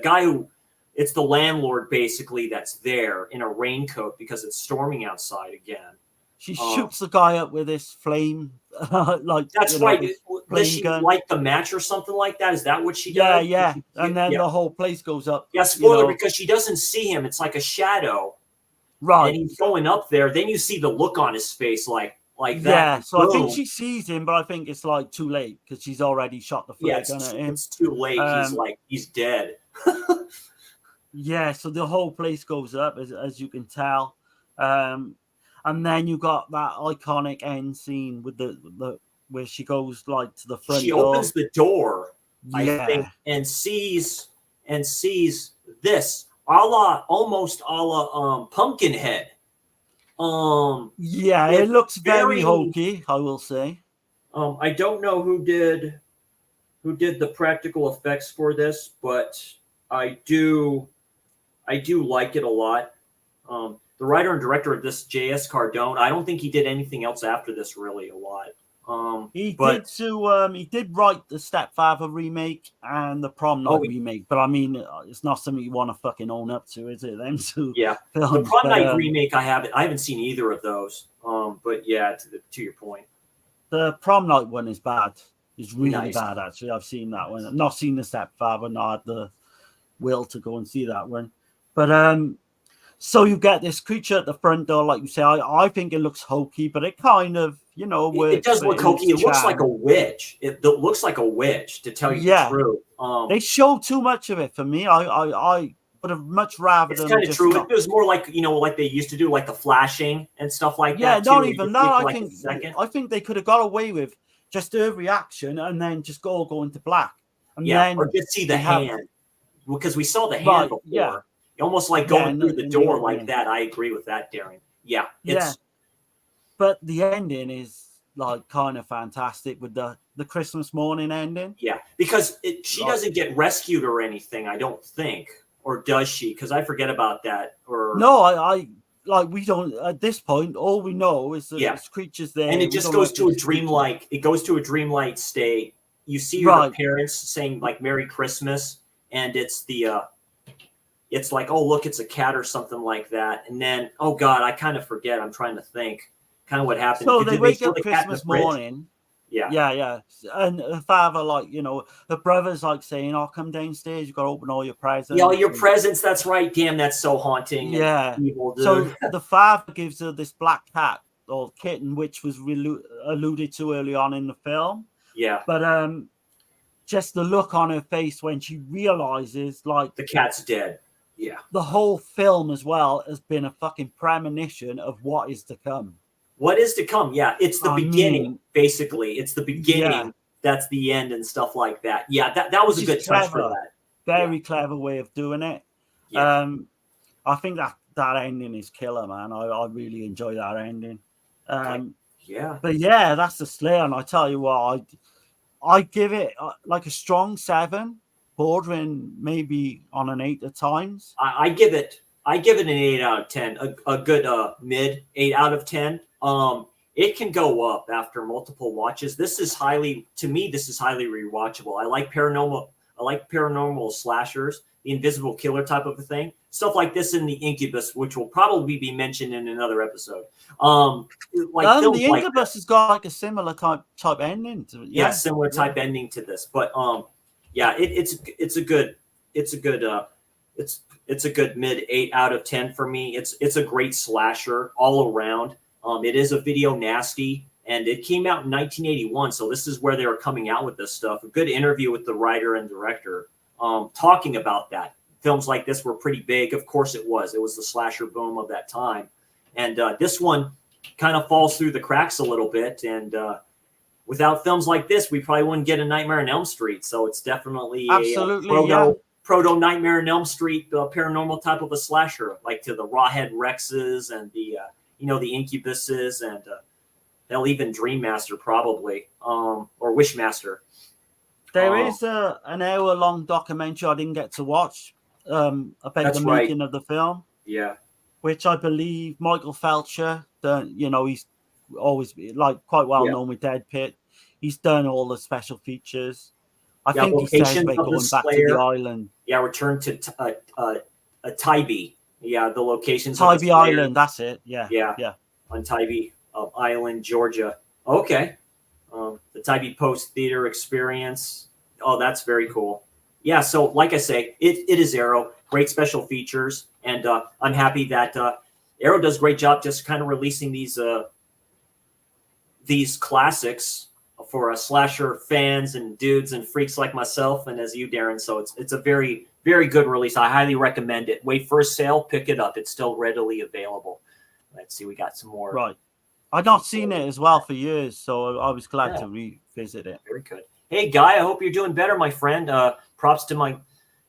guy who, it's the landlord basically that's there in a raincoat because it's storming outside again. She shoots the guy up with this flame, like that's right. Does she light the match or something like that? Is that what she does? Yeah. And then the whole place goes up. Yeah, spoiler, because she doesn't see him. It's like a shadow. Right. And he's going up there. Then you see the look on his face like that. Yeah, so boom. I think she sees him, but I think it's like too late because she's already shot the flare gun at him. It's too late. He's dead. Yeah, so the whole place goes up, as you can tell. And then you got that iconic end scene with the where she goes like to the front. She opens the door, I think, and sees this almost a la Pumpkinhead. Yeah, it looks very hokey, I will say. I don't know who did the practical effects for this, but I do like it a lot. The writer and director of this, J.S. Cardone, I don't think he did anything else after this really a lot. He did write the Stepfather remake and the Prom Night remake, but I mean, it's not something you want to fucking own up to, is it? Them two. Yeah, films, the Prom Night remake, I haven't seen either of those. But yeah, to your point, the Prom Night one is bad. It's really bad, actually. I've seen that one. I've not seen the Stepfather, not had the will to go and see that one. But so you get this creature at the front door, like you say. I think it looks hokey, but it kind of, works. It does look hokey. It looks like a witch. It looks like a witch, to tell you the truth. They show too much of it for me. I would have much rather. It's kind of true. It was more like like they used to do, like the flashing and stuff like that. Yeah, not even that. I think they could have got away with just her reaction and then just go into black. And then or just see the hand, because we saw the hand before. Yeah. Almost like going through the door like that. I agree with that, Darren. Yeah. But the ending is like kind of fantastic with the Christmas morning ending. Yeah, because she doesn't get rescued or anything, I don't think. Or does she? Because I forget about that. Or no, I we don't at this point. All we know is that there's creatures there, and it just goes to a dreamlike. It goes to a dreamlike state. You see her parents saying like "Merry Christmas," and it's it's like, oh, look, it's a cat or something like that. And then, oh, God, I kind of forget. I'm trying to think kind of what happened. So they wake up Christmas morning. Yeah. And her father, the brother's like saying, oh, come downstairs. You've got to open all your presents. Yeah, all your presents. That's right. Damn, that's so haunting. Yeah. Evil, dude. So the father gives her this black cat or kitten, which was alluded to early on in the film. Yeah. But just the look on her face when she realizes, like, the cat's dead. Yeah. The whole film as well has been a fucking premonition of what is to come. What is to come? Yeah. It's the beginning, basically. It's the beginning. Yeah. That's the end and stuff like that. Yeah. That was a good touch for that. Very clever way of doing it. Yeah. I think that ending is killer, man. I really enjoy that ending. Yeah. But yeah, that's the Slayer. And I tell you what, I give it like a strong 7. Bordering maybe on an 8 at times. I give it an 8 out of 10. A good mid 8 out of 10. It can go up after multiple watches. This is highly rewatchable. I like paranormal slashers, the invisible killer type of a thing. Stuff like this in the Incubus, which will probably be mentioned in another episode. The Incubus has got like a similar type ending to it. Yeah, similar type ending to this. But yeah, it's a good mid 8 out of 10 for me. It's a great slasher all around. It is a video nasty, and it came out in 1981, so this is where they were coming out with this stuff. A good interview with the writer and director talking about that. Films like this were pretty big. Of course it was. It was the slasher boom of that time. And this one kind of falls through the cracks a little bit, and without films like this, we probably wouldn't get a Nightmare on Elm Street. So it's definitely a proto Nightmare on Elm Street paranormal type of a slasher, like to the Rawhead Rexes and the the Incubuses and They'll even Dream Master probably, or Wishmaster. There is an hour-long documentary I didn't get to watch about the making of the film. Yeah. Which I believe Michael Felcher, he's always like quite well known with Dead Pit. He's done all the special features. I think he says about going back to the island. Yeah, return to Tybee. Yeah, the locations of Tybee Island, that's it. Yeah. On Tybee Island, Georgia. Okay. The Tybee Post Theater experience. Oh, that's very cool. Yeah, so like I say, it is Arrow. Great special features, and I'm happy that Arrow does a great job just kind of releasing these classics for slasher fans and dudes and freaks like myself and as you, Darren. So it's a very, very good release. I highly recommend it. Wait for a sale, pick it up. It's still readily available. Let's see, we got some more. Right. I've not seen it as well for years, so I was glad to revisit it. Very good. Hey, Guy, I hope you're doing better, my friend. Props to my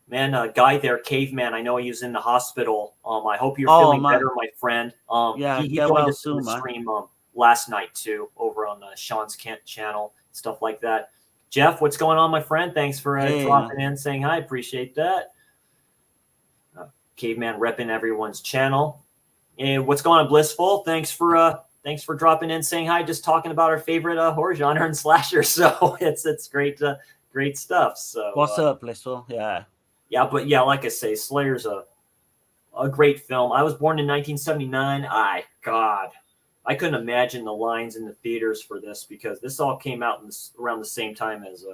man, Guy there, Caveman. I know he was in the hospital. I hope you're feeling better, my friend. He joined us in the stream last night, too, over on Sean's Kent channel, stuff like that. Jeff, what's going on, my friend? Thanks for dropping in, saying hi. Appreciate that. Caveman repping everyone's channel. And what's going on, Blissful? Thanks for dropping in, saying hi. Just talking about our favorite horror genre and slasher. So it's great, great stuff. So what's up, Blissful? Yeah, but like I say, Slayer's a great film. I was born in 1979. I couldn't imagine the lines in the theaters for this because this all came out around the same time as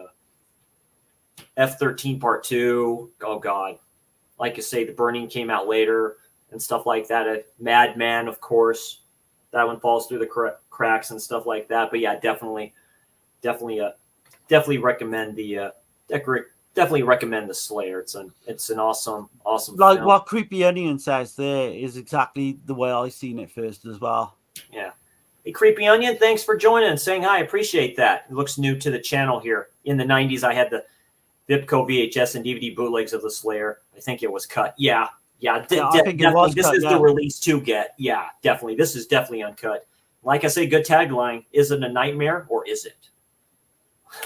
F-13 Part 2. Oh God, like I say, The Burning came out later and stuff like that. Madman, of course, that one falls through the cracks and stuff like that. But yeah, definitely recommend definitely recommend the Slayer. It's an awesome like film. What Creepy Onion says there is exactly the way I seen it first as well. Yeah. Hey, Creepy Onion, thanks for joining and saying hi. I appreciate that. It looks new to the channel here. In the 90s, I had the Vipco VHS and DVD bootlegs of the Slayer. I think it was cut. Yeah. I think it was this cut, is the release to get. Yeah, definitely. This is definitely uncut. Like I say, good tagline. Is it a nightmare or is it?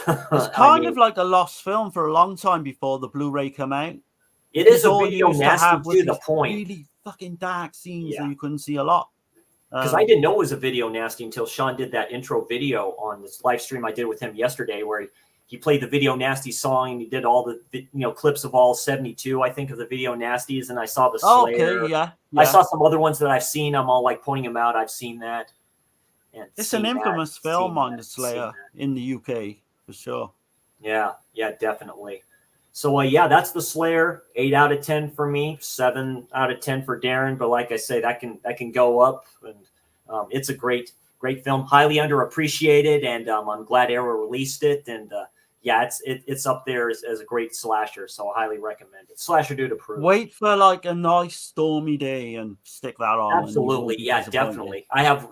It's kind of like a lost film for a long time before the Blu-ray come out. It is a video nasty to the point. Really fucking dark scenes that you couldn't see a lot. Because I didn't know it was a video nasty until Sean did that intro video on this live stream I did with him yesterday, where he played the Video Nasty song and he did all the clips of all 72, I think, of the Video Nasties, and I saw the Slayer. Okay, yeah. I saw some other ones that I've seen. I'm all like pointing them out. I've seen that. It's an infamous film on the Slayer in the UK for sure. Yeah, definitely. So that's the Slayer. 8 out of 10 for me, 7 out of 10 for Darren. But like I say, that can go up, and it's a great film, highly underappreciated, and I'm glad Arrow released it. And it's up there as a great slasher, so I highly recommend it. Slasher dude approved. Wait for like a nice stormy day and stick that on. Absolutely, definitely.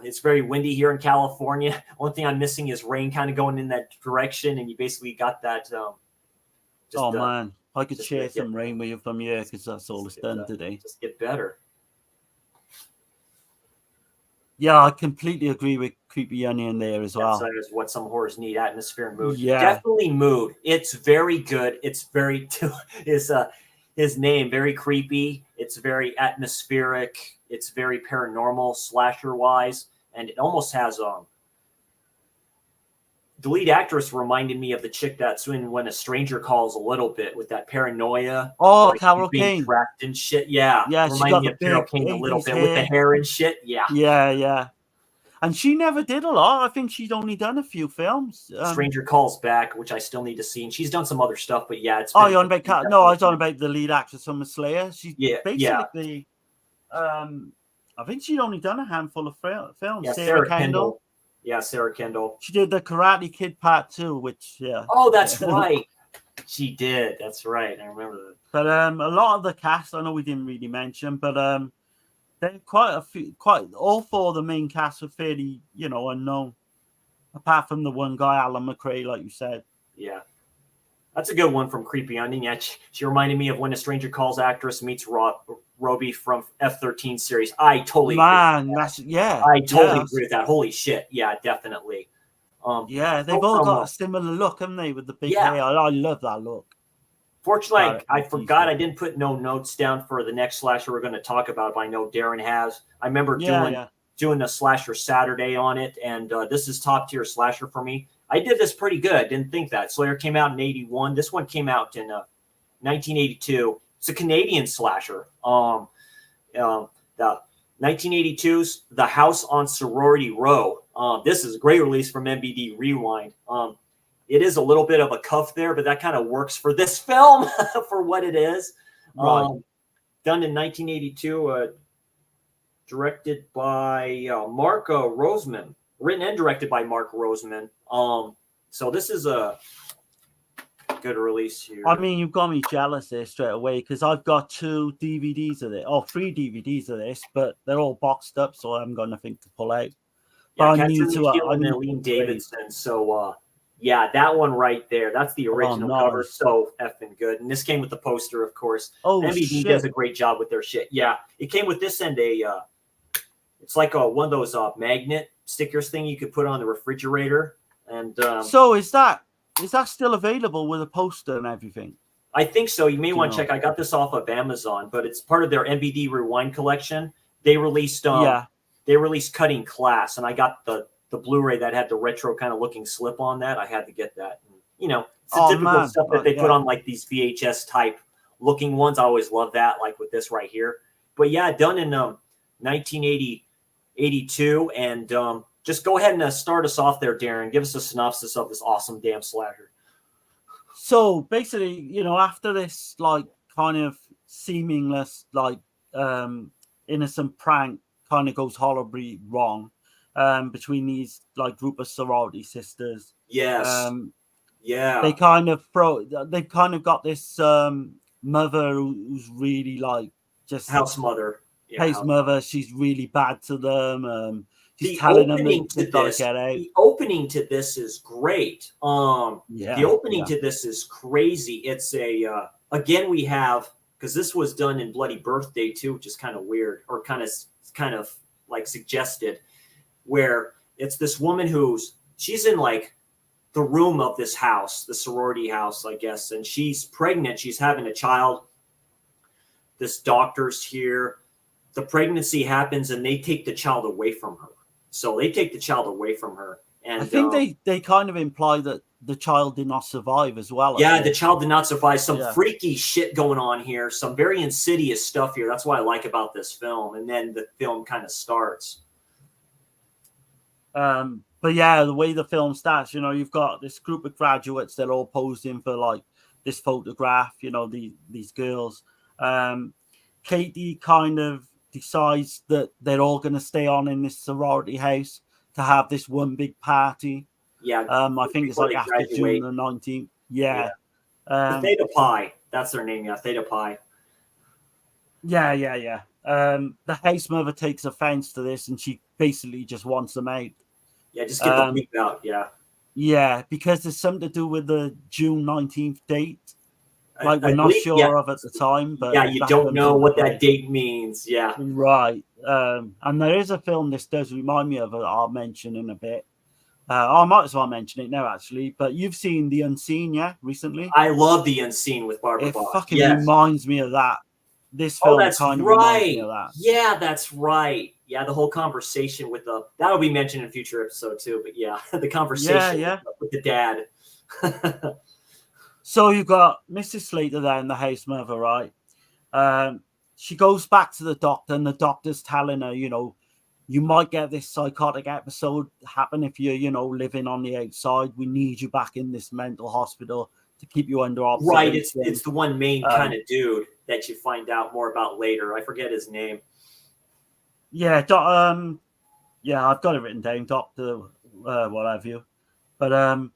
It's very windy here in California. Only thing I'm missing is rain kind of going in that direction, and you basically got that. Man, I could share some rain with you from here because that's all it's done today. Just get better. Yeah, I completely agree with Creepy Onion there as well. That's what some horrors need: atmosphere and mood. Yeah, definitely mood. It's very good. It's very his name very creepy. It's very atmospheric. It's very paranormal, slasher wise, and it almost has the lead actress reminded me of the chick that's in When a Stranger Calls a little bit with that paranoia. Oh, like Carol Kane. Trapped and shit. Yeah. She got me of Carol Kane a little bit with the hair and shit. Yeah. Yeah. And she never did a lot. I think she'd only done a few films. Stranger Calls Back, which I still need to see. And she's done some other stuff, but yeah. I was on about the lead actress from the Slayer. She's basically, I think she'd only done a handful of films. Yeah, Sarah Kendall. Yeah, Sarah Kendall. She did the Karate Kid Part 2, which, Oh, that's right. She did. That's right. I remember that. But a lot of the cast, I know we didn't really mention, but they're quite all four of the main cast are fairly, unknown. Apart from the one guy, Alan McRae, like you said. Yeah. That's a good one from Creepy Onion. Yeah, she reminded me of When a Stranger Calls actress meets Roby from F-13 series. I totally Man, agree with that's yeah, that. I totally yeah, agree with that. Holy shit. Yeah, definitely. yeah. They've So all from got a similar look, haven't they? With the big yeah. hair, I love that look. Fortunately, That I forgot stuff. I didn't put no notes down for the next slasher we're going to talk about, but I know Darren has. I remember Yeah, yeah. doing a slasher Saturday on it, and this is top tier slasher for me. I did this pretty good. Didn't think that. Slayer came out in 81. This one came out in 1982. It's a Canadian slasher. The 1982's The House on Sorority Row. This is a great release from MBD Rewind. It is a little bit of a cuff there, but that kind of works for this film for what it is. Right. Done in 1982, directed by Mark Roseman, written and directed by Mark Roseman. So this is a good release here. I mean, you've got me jealous there straight away because I've got 2 DVDs of it, or 3 DVDs of this, but they're all boxed up, so I haven't got nothing to pull out. Yeah, But I Catherine need to. McHugh I and need Eileen to trade. Davidson. So yeah, that one right there. That's the original cover. Nice. So effing good. And this came with the poster, of course. Oh MBD shit! does a great job with their shit. Yeah, it came with this and it's like one of those magnet stickers thing you could put on the refrigerator. And So is that still available with a poster and everything? I think so. You may want to know? check. I got this off of Amazon, but it's part of their MBD Rewind collection. They released they released Cutting Class, and I got the Blu-ray that had the retro kind of looking slip on that. I had to get that. And, you know, it's the typical stuff that they put on like these VHS type looking ones. I always love that, like with this right here. But yeah, done in 1982, and just go ahead and start us off there, Darren. Give us a synopsis of this awesome damn slasher. So basically, you know, after this like kind of seamless like innocent prank kind of goes horribly wrong between these like group of sorority sisters. Yes. Yeah. They've kind of got this mother who's really like just house mother. Yeah, house mother. She's really bad to them. She's the telling them opening they to gotta this, get out. the opening to this is great. Yeah, the opening to this is crazy. It's a again we have, because this was done in Bloody Birthday too, which is kind of weird, or kind of like suggested, where it's this woman she's in like the room of this house, the sorority house, I guess, and she's pregnant. She's having a child. This doctor's here. The pregnancy happens, and they take the child away from her. So they take the child away from her. And I think they kind of imply that the child did not survive as well. Yeah, the child did not survive. Some freaky shit going on here. Some very insidious stuff here. That's what I like about this film. And then the film kind of starts. But yeah, the way the film starts, you know, you've got this group of graduates. They're all posing for like this photograph. You know, these girls. Katie kind of decides that they're all going to stay on in this sorority house to have this one big party. Yeah. I think it's like after graduate. June the 19th. Yeah. The Theta Pi. That's their name. Yeah. Theta Pi. Yeah. The house mother takes offense to this, and she basically just wants them out. Yeah. Just get the bleep out. Yeah. Yeah. Because there's something to do with the June 19th date. Like we're not sure of at the time, but you don't know what that date means. Yeah, right. And there is a film this does remind me of. I'll mention in a bit. I might as well mention it now, actually. But you've seen The Unseen, yeah, recently. I love The Unseen with Barbara Bach. It fucking reminds me of that. This film kind of reminds me of that. Yeah, that's right. Yeah, the whole conversation with that'll be mentioned in a future episode too. But yeah, the conversation with the dad. So you've got Mrs. Slater there in the house mother, right? She goes back to the doctor, and the doctor's telling her, you know, you might get this psychotic episode happen if you're, you know, living on the outside. We need you back in this mental hospital to keep you under observation. Right, it's the one main kind of dude that you find out more about later. I forget his name. Yeah, I've got it written down, Doctor, what have you. But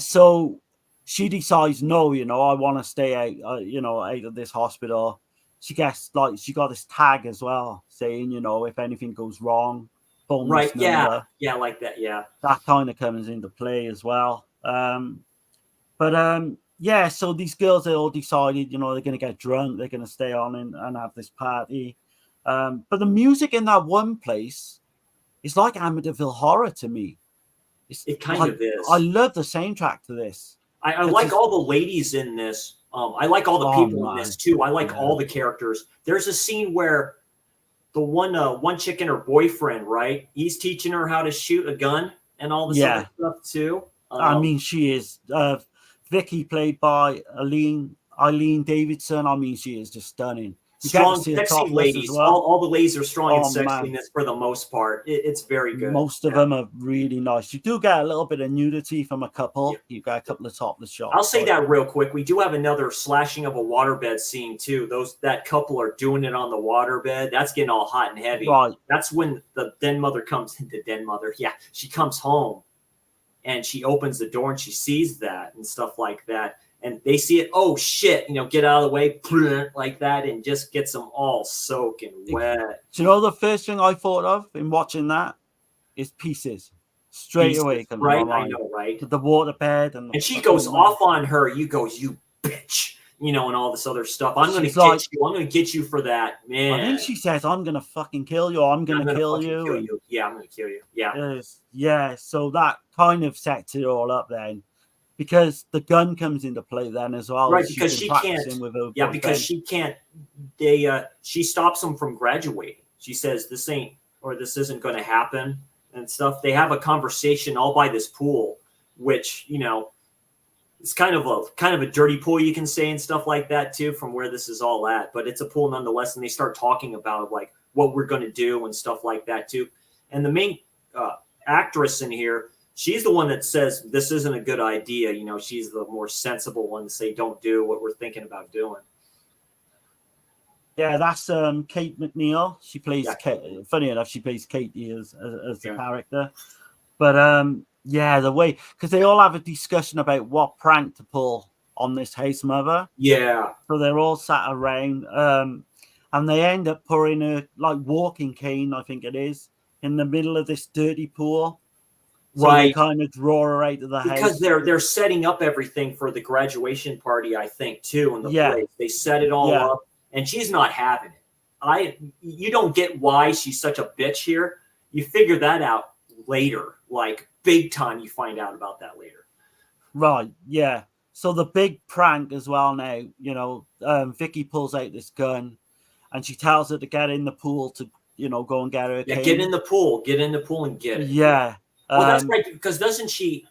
so she decides, no, you know, I want to stay out, out of this hospital. She gets she got this tag as well saying, you know, if anything goes wrong, phone right, this number. Yeah, like that, yeah. That kind of comes into play as well. But yeah, so these girls, they all decided, they're going to get drunk, they're going to stay on and have this party. But the music in that one place is like Amityville Horror to me. It's It kind like, of I is. love the soundtrack to this. I Because like it's, all the ladies in this. I like all the oh people in this man, too. I like yeah, all the characters. There's a scene where the one chick and her boyfriend, right? He's teaching her how to shoot a gun and all this other yeah. stuff too. I mean, she is. Vicky, played by Eileen Davidson. I mean, she is just stunning. You get to Strong, see her sexy topless as ladies. All, well. all the ladies are strong and Oh sexy man, in this for the most part. It's very good. most of Yeah. them are really nice. You do get a little bit of nudity from a Yeah. couple. You get a couple of topless I'll shots, say but that real quick. We do have another slashing of a waterbed scene too. That couple are doing it on the waterbed. That's getting all hot and heavy. right, That's when the den mother comes into den mother. Yeah, she comes home and she opens the door and she sees that and stuff like that. And they see it. Oh shit! Get out of the way, like that, and just gets them all soaking wet. do you know the first thing I thought of in watching that is Pieces. Straight away Pieces, comes to my right? I mind. know, right? The waterbed and the And she goes fucking off on her. You bitch, and all this other stuff. I'm going to she's get like, you. I'm going to get you for that, I think man. she says, "I'm gonna fucking kill you. Or I'm I'm gonna going to kill fucking you," kill and you. Yeah, I'm going to kill you. Yeah. yeah, so that kind of sets it all up then, because the gun comes into play then as well. Right, As she's because been she practicing can't. with her Yeah, because boyfriend. she can't. She stops them from graduating. She says this ain't or this isn't going to happen and stuff. They have a conversation all by this pool, which it's kind of a dirty pool, you can say, and stuff like that too, from where this is all at. But it's a pool nonetheless, and they start talking about like what we're going to do and stuff like that too. And the main actress in here, she's the one that says this isn't a good idea. She's the more sensible one to say don't do what we're thinking about doing. Yeah, that's Kate McNeil. She plays Yeah, Kate. Funny enough, she plays Katie as the yeah, character. But yeah, the way, because they all have a discussion about what prank to pull on this house mother. yeah. So they're all sat around, and they end up pouring a like walking cane, I think it is, in the middle of this dirty pool. So they Right. kind of draw her out of the Because house. they're setting up everything for the graduation party, I think, too, in the Yeah, place. They set it all yeah, up, and she's not having it. You don't get why she's such a bitch here. You figure that out later, like big time. You find out about that later. right, yeah. So the big prank as well now, Vicky pulls out this gun, and she tells her to get in the pool to, go and get her Yeah, cane. get in the pool and get it. Yeah. Oh, that's right. Because doesn't she?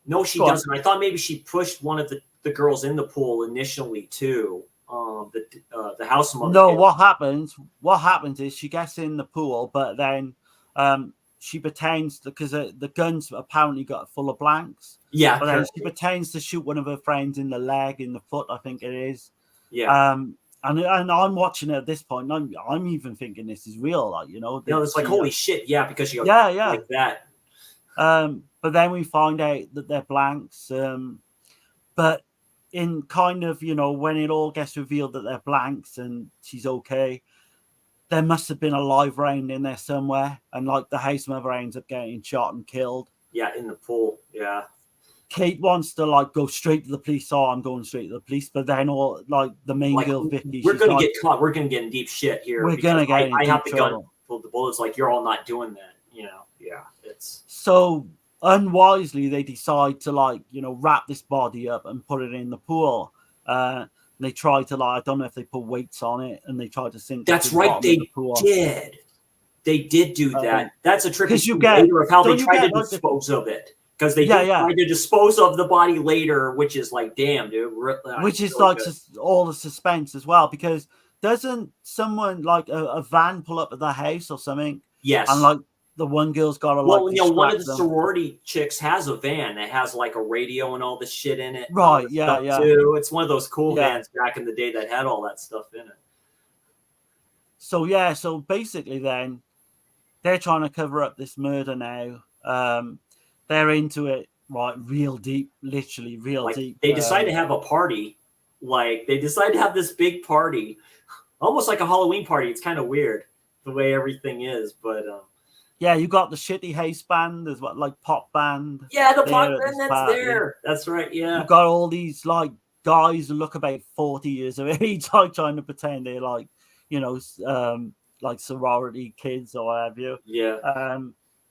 No, she doesn't. I thought maybe she pushed one of the girls in the pool initially too. The house mother. No, what happens? What happens is she gets in the pool, but then she pretends, because the gun's apparently got full of blanks. Yeah, but then she pretends to shoot one of her friends in the leg, in the foot, I think it is. Yeah. And I'm watching it at this point. And I'm even thinking this is real, like it's like holy shit, yeah, because you yeah like that. But then we find out that they're blanks. But in kind of, when it all gets revealed that they're blanks and she's okay, there must have been a live round in there somewhere, and like the house mother ends up getting shot and killed. Yeah, in the pool. Yeah. Kate wants to like go straight to the police. Oh, I'm going straight to the police. But then all like the main girl, Vicky, we're gonna get caught. We're gonna get in deep shit here. We're gonna get I have the gun, pull the bullets. Like you're all not doing that. Yeah. It's so unwisely they decide to wrap this body up and put it in the pool. They try to I don't know if they put weights on it, and they try to sink. That's right. They did. They did do that. That's a tricky later of how they tried to dispose of it. Because they try to dispose of the body later, which is like, damn, dude. Which is like just all the suspense as well. Because doesn't someone like a van pull up at the house or something? Yes. And like the one girl's got a one of the sorority chicks has a van that has like a radio and all this shit in it. Right. Yeah. Too. It's one of those cool vans back in the day that had all that stuff in it. So so basically, then they're trying to cover up this murder now. They're into it, right? Real deep, literally real deep. They decide to have a party. Like they decide to have this big party, almost like a Halloween party. It's kind of weird the way everything is, but Yeah, you got the shitty house band as well, like pop band. Yeah, the There pop at band this that's party. there. That's right. You Yeah. got all these like guys who look about 40 years of age, like trying to pretend they're like, you know, like sorority kids or what have you. Yeah.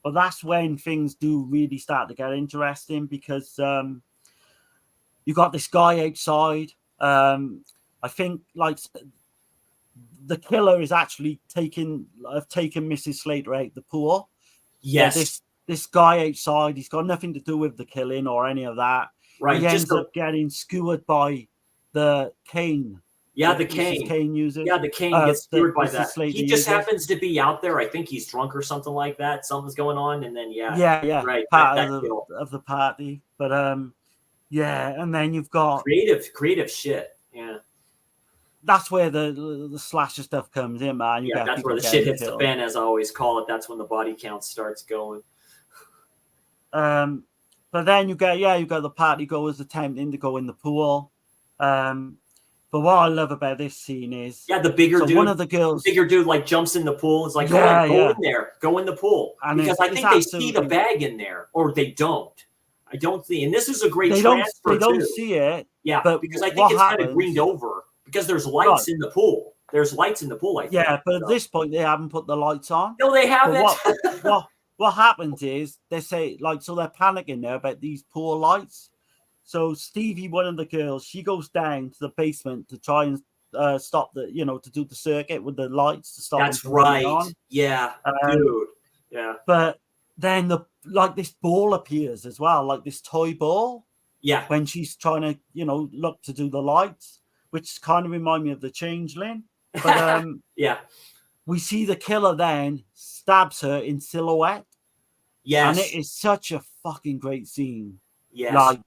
But that's when things do really start to get interesting because you got this guy outside. I think like the killer is actually taking Mrs. Slater out the pool. Yes. This guy outside, he's got nothing to do with the killing or any of that. Right. He Just ends up getting skewered by the cane. yeah, the Mrs. cane. Cane uses. Yeah, the cane gets skewered by Mrs. that. Slater He just uses. happens to be out there. I think he's drunk or something like that. Something's going on, and then Yeah, right. part That of the party. But yeah, and then you've got creative shit. Yeah. that's where the slasher stuff comes in, man. Yeah, that's where the shit hits the fan, as I always call it. That's when the body count starts going. But then you got the party goers attempting to go in the pool. But what I love about this scene is the bigger dude. One of the girls, the bigger dude, like jumps in the pool. It's like, go in there, go in the pool, and because I think they see the bag in there, or they don't. I don't see, and this is a great transfer. They don't see it. Yeah, but because I think it's kind of greened over because there's lights in the pool. There's lights in the pool. I think. Yeah, but at this point they haven't put the lights on. No, they haven't. What happens is they say so they're panicking now about these pool lights. So Stevie, one of the girls, she goes down to the basement to try and stop to do the circuit with the lights to stop. That's right. On. Yeah, dude. Yeah. But then this ball appears as well, like this toy ball. Yeah. When she's trying to, look to do the lights, which kind of remind me of the Changeling. But yeah. We see the killer then stabs her in silhouette. Yes. And it is such a fucking great scene. Yes.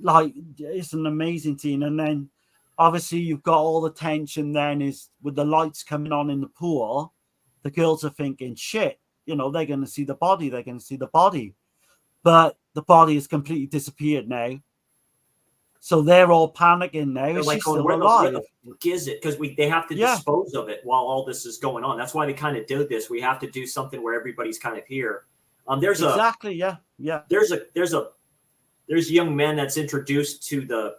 Like it's an amazing scene. And then obviously you've got all the tension then is with the lights coming on in the pool. The girls are thinking, shit, they're going to see the body. But the body has completely disappeared now. So they're all panicking now. Is she still alive? Is it? Because they have to dispose of it while all this is going on. That's why they kind of do this. We have to do something where everybody's kind of here. There's a young man that's introduced to the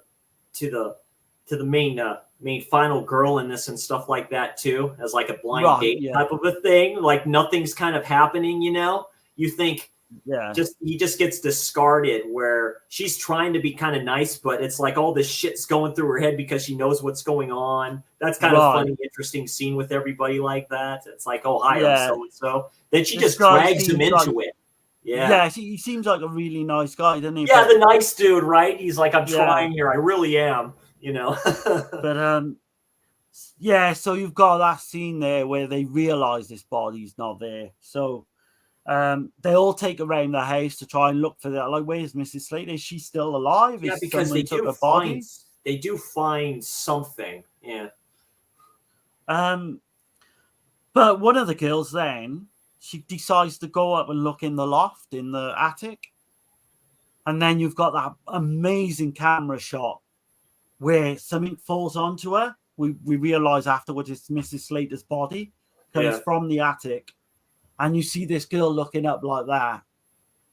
main final girl in this and stuff like that too, as like a blind date type of a thing. Like nothing's kind of happening. You think. Yeah, he just gets discarded where she's trying to be kind of nice, but it's like all this shit's going through her head because she knows what's going on. That's kind of funny, interesting scene with everybody like that. It's like, oh, hi, I'm so-and-so. Then she just drags him into it. Yeah, he seems like a really nice guy, doesn't he? Yeah, the nice dude, right? He's like, I'm trying here. I really am, But so you've got that scene there where they realize this body's not there. So they all take around the house to try and look for that. Like, where's Mrs. Slater? Is she still alive? Yeah, because they do find something. Yeah. But one of the girls then she decides to go up and look in the loft in the attic, and then you've got that amazing camera shot where something falls onto her. We realize afterwards it's Mrs. Slater's body comes from the attic. And you see this girl looking up like that,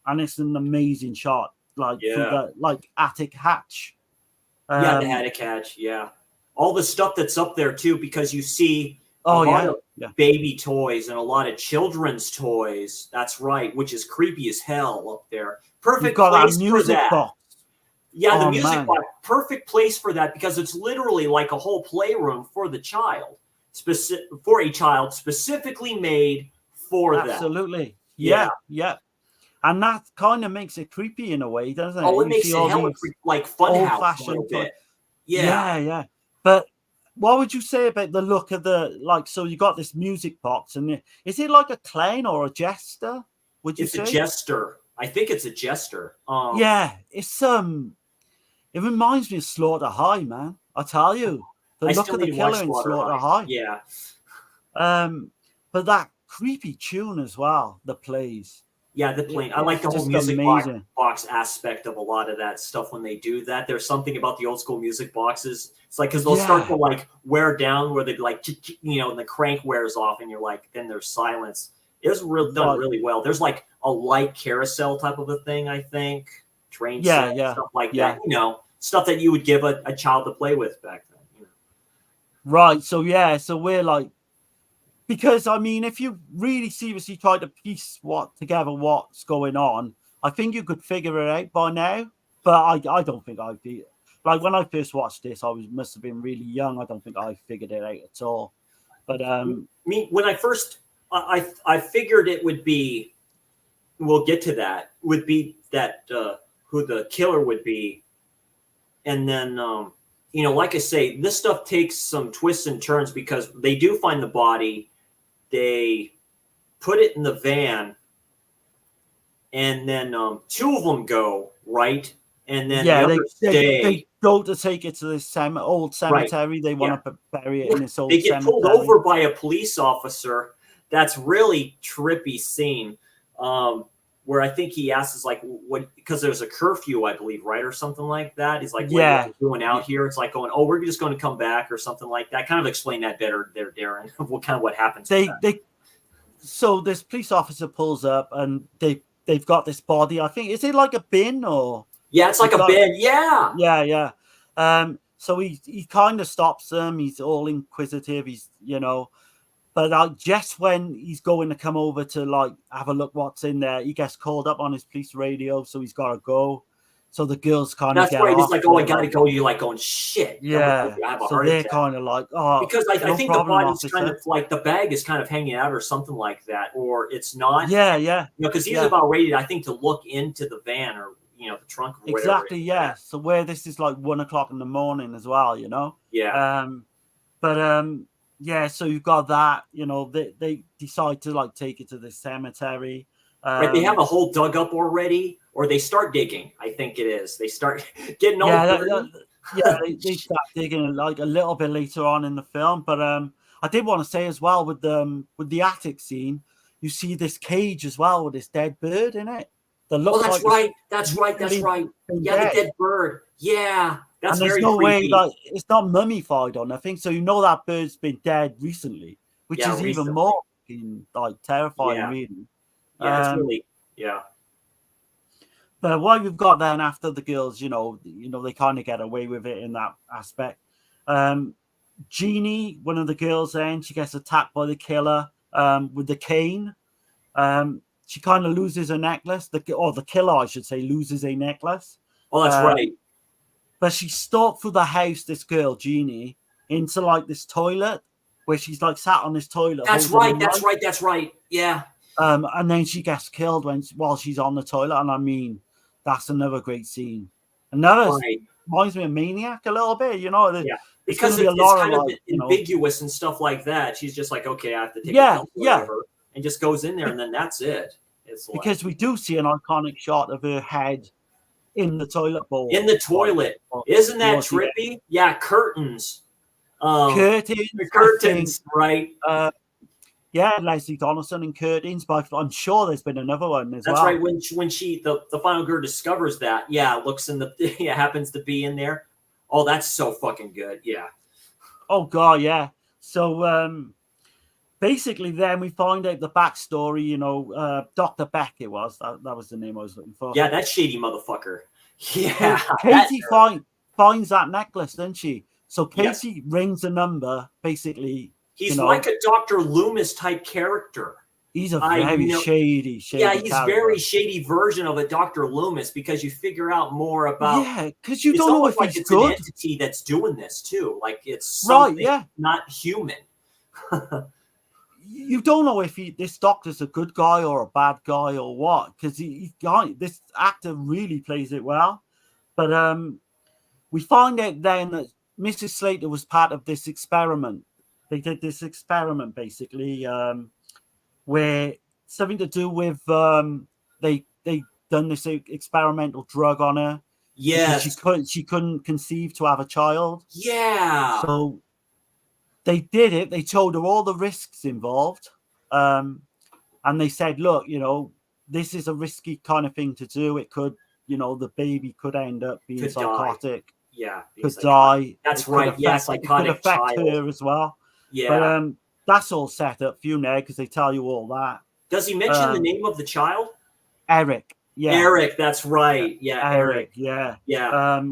and it's an amazing shot, through the attic hatch. The attic hatch. Yeah, all the stuff that's up there too, because you see a lot of baby toys and a lot of children's toys. That's right, which is creepy as hell up there. Perfect place for that. Box. Yeah, the music box. Perfect place for that because it's literally like a whole playroom for the child, for a child specifically made. Absolutely. Yeah. And that kind of makes it creepy in a way, doesn't it? Oh, it makes it hella creepy, like Funhouse a little bit. Yeah. But what would you say about the look of so you got this music box, and is it like a clown or a jester? Would you say? It's a jester. I think it's a jester. It's it reminds me of Slaughter High, man. I tell you. The look of the killer in Slaughter High. Yeah. But that creepy tune as well that plays. Yeah, the playing. I like the whole music box aspect of a lot of that stuff when they do that. There's something about the old school music boxes. It's like because they'll start to wear down where they and the crank wears off and you're like, then there's silence. It was done Right. really well. There's like a light carousel type of a thing, I think. Train Yeah, set, yeah, stuff like yeah. that. You know, stuff that you would give a child to play with back then. You know? Right. So yeah, so we're like, because I mean, if you really seriously try to piece together what's going on, I think you could figure it out by now. But I don't think I'd be like, when I first watched this, must have been really young. I don't think I figured it out at all. But Me, when I first, I figured it would be. We'll get to that. Would be that who the killer would be, and then you know, like I say, this stuff takes some twists and turns because they do find the body, they put it in the van, and then two of them go right, and then the yeah, others they stay. go to take it to this old Right. cemetery. They want to bury it Yeah. in this old They get cemetery. pulled over by a police officer. That's really trippy scene. Where I think he asks, like, what, because there's a curfew, I believe, right, or something like that. He's like, what are you doing out here? It's like going, oh, we're just going to come back or something like that. Kind of explain that better there, Darren. what happens. So this police officer pulls up and they've got this body. I think, is it like a bin or? Yeah, it's like a bin. Yeah. Yeah. So he kind of stops them. He's all inquisitive. He's, but just when he's going to come over to like have a look what's in there, he gets called up on his police radio, so he's got to go. So the girls kind of get right. off. He's like, oh, I gotta go. You're like going, shit. Yeah. So they're kind of like, oh, because I think the body's officer. kind of like the bag is kind of hanging out or something like that, or it's not. Yeah. You know, because he's about ready, I think, to look into the van or the trunk or whatever. Exactly. Yeah. So where this is like 1 o'clock in the morning as well, Yeah. Yeah, so you've got that, they decide to like take it to the cemetery. Right, they have a hole dug up already, or they start digging. I think it is. They start getting all they start digging like a little bit later on in the film. But I did want to say as well with the attic scene, you see this cage as well with this dead bird in it. That's right. Yeah, the dead bird. Yeah. That's and there's very no creepy. way like it's not mummified or nothing, so that bird's been dead recently, which is even more like terrifying, really. Yeah, it's really But what we've got then after the girls, they kind of get away with it in that aspect. Jeannie, one of the girls, then she gets attacked by the killer with the cane. She kind of loses her necklace. The killer, I should say, loses a necklace. Oh, that's right. But she stalked through the house, this girl, Jeannie, into like this toilet where she's like sat on this toilet. That's right. Yeah. And then she gets killed while she's on the toilet. And I mean, that's another great scene. Reminds me of Maniac a little bit, Yeah. Because it's kind of ambiguous and stuff like that. She's just like, okay, I have to take a whatever, and just goes in there, and then that's it. It's because we do see an iconic shot of her head in the toilet bowl. In the toilet. Isn't that trippy? Yeah, curtains. Curtains, right. Yeah, Leslie Donaldson and curtains, but I'm sure there's been another one as well. That's right. When she the final girl discovers that, looks in happens to be in there. Oh, that's so fucking good. Yeah. Oh god, yeah. So basically then we find out the backstory, Dr. Beck it was. That was the name I was looking for. Yeah, that shady motherfucker. Yeah. Katie finds that necklace, doesn't she? So Katie rings a number, basically. He's like a Dr. Loomis type character. He's a very shady yeah, he's character. Very shady version of a Dr. Loomis because you figure out more about. Yeah, because you don't know if it's good. An entity that's doing this too. Like it's something not human. You don't know if this doctor's a good guy or a bad guy or what, because this actor really plays it well. But we find out then that Mrs. Slater was part of this experiment. They did this experiment basically, where something to do with they done this experimental drug on her. Yeah, she couldn't conceive to have a child. Yeah, so they did it. They told her all the risks involved, and they said, "Look, this is a risky kind of thing to do. It could, the baby could end up being psychotic. Could die. That's right. Yes, it could affect her as well. Yeah, but that's all set up for you now because they tell you all that. Does he mention the name of the child? Eric. Yeah. Eric, that's right. Yeah, Eric. Yeah. Yeah.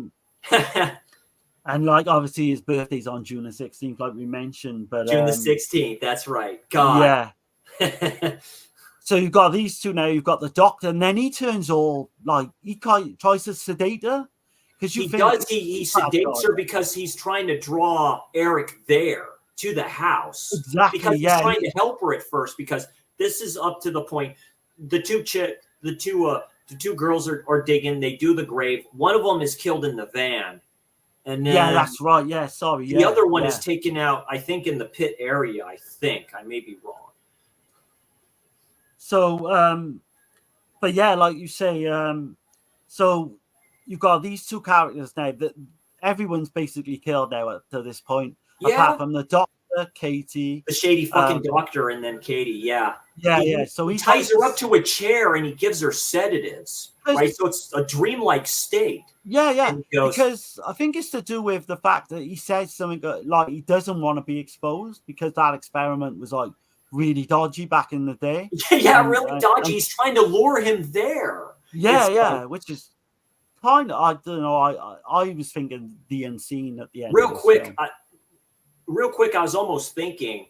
And like obviously his birthday's on June the 16th, like we mentioned. But June the 16th, that's right. God. Yeah. So you've got these two now. You've got the doctor, and then he turns all like he tries to sedate her because he sedates her because he's trying to draw Eric there to the house. Exactly. Because he's trying to help her at first, because this is up to the point. The two girls are digging. They do the grave. One of them is killed in the van. And then that's right. Yeah, sorry. The other one is taken out, I think, in the pit area. I think. I may be wrong. So, but yeah, like you say, so you've got these two characters now that everyone's basically killed now up to this point, apart from the doctor, Katie, the shady fucking doctor, and then Katie. Yeah. So he ties her up to a chair and he gives her sedatives, right? So it's a dreamlike state. Yeah. Because I think it's to do with the fact that he says something like he doesn't want to be exposed because that experiment was like really dodgy back in the day. Really dodgy. He's trying to lure him there. Which is kind of, I don't know. I was thinking the unseen at the end. Real quick, I was almost thinking,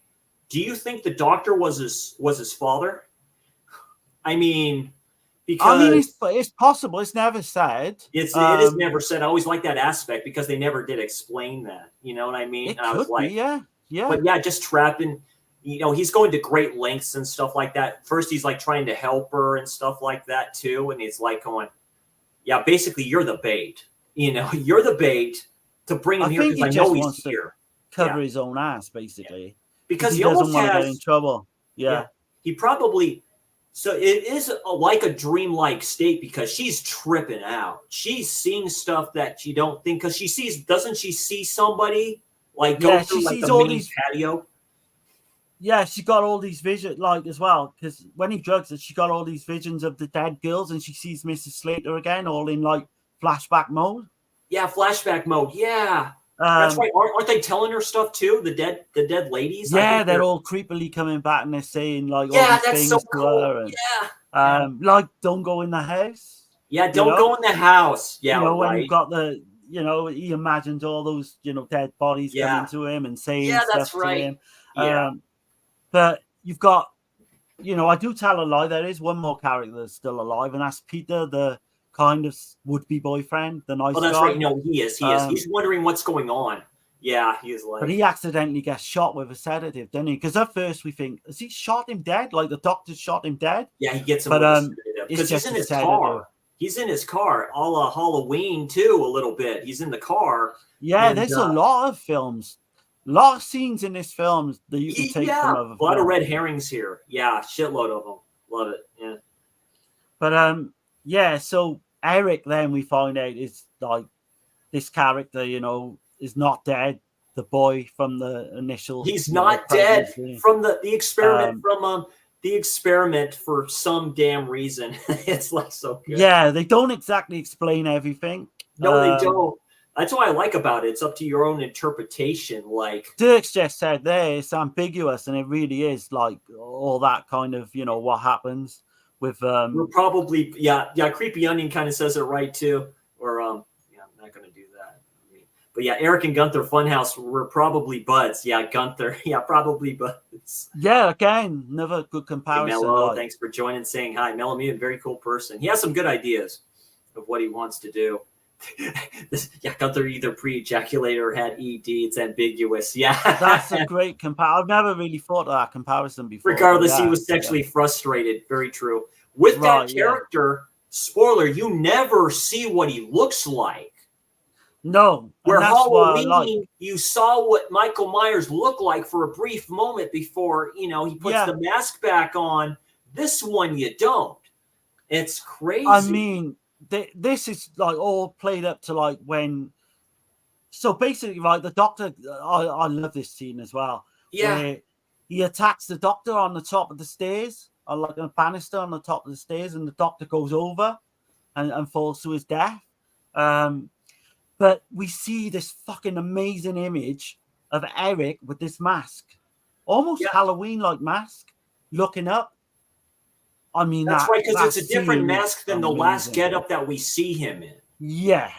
do you think the doctor was his father? I mean, because it's possible. It's never said. It is never said. I always like that aspect because they never did explain that. You know what I mean? It could be, yeah. But yeah, just trapping. You know, he's going to great lengths and stuff like that. First, he's like trying to help her and stuff like that too, and he's like going, "Yeah, basically, you're the bait. You know, you're the bait to bring him here because I know he's here." Cover his own ass, basically, because he doesn't almost want to get in trouble. He probably. So it is like a dreamlike state because she's tripping out. She's seeing stuff that she don't think, because doesn't she see somebody like go through like the mini patio? Yeah, she got all these visions, like, as well, because when he drugs her, she got all these visions of the dead girls, and she sees Mrs. Slater again, all in like flashback mode. Yeah, flashback mode. Yeah. That's right. Aren't they telling her stuff too? The dead ladies. Yeah, they're all creepily coming back and they're saying like all these things so to cool. her. And, like, don't go in the house. Yeah, don't go in the house. Yeah, you know, when you've got the, you know, he imagined all those, you know, dead bodies coming to him and saying stuff to him. But you've got, you know, I do tell a lie. There is one more character that's still alive, and that's Peter, the kind of would-be boyfriend, the nice guy. Oh, that's right. No, he is. He's wondering what's going on. Yeah, he's like. But he accidentally gets shot with a sedative, doesn't he? Because at first we think, has he shot him dead? Like the doctor shot him dead? Yeah, he gets him with a sedative. Because he's in his car. He's in his car. A la Halloween, too, a little bit. He's in the car. Yeah, there's a lot of films. A lot of scenes in this film that you can take from other films. A lot of red herrings here. Yeah, shitload of them. Love it. Yeah. But so Eric, then we find out, is like this character, you know, is not dead. The boy from the initial. He's not dead from the experiment the experiment for some damn reason. It's like so good. Yeah, they don't exactly explain everything. No, they don't. That's what I like about it. It's up to your own interpretation. Like Dirk's just said there, it's ambiguous, and it really is like all that kind of, you know, what happens with we're probably Creepy Onion kind of says it right too. Or I'm not gonna do that. But yeah, Eric and Gunther Funhouse were probably buds. Yeah, Gunther. Yeah, probably buds. Yeah, again, another good comparison. Hey, Mello, thanks for joining, saying hi. Mello, me, a very cool person. He has some good ideas of what he wants to do. Gunther either pre-ejaculated or had ED. It's ambiguous. Yeah, that's a great comparison. I've never really thought of that comparison before. Regardless, he was sexually frustrated. Very true. With that character, spoiler, you never see what he looks like. No. Where Halloween, you saw what Michael Myers looked like for a brief moment before, you know, he puts the mask back on. This one, you don't. It's crazy. I mean, this is like all played up to like when. So basically, right, the doctor. I love this scene as well. Yeah, where he attacks the doctor on the top of the stairs, or like a banister on the top of the stairs, and the doctor goes over and falls to his death. But we see this fucking amazing image of Eric with this mask, almost Halloween-like mask, looking up. I mean, That's right, because that it's a different scene is mask than the last amazing. getup that we see him in. Yeah.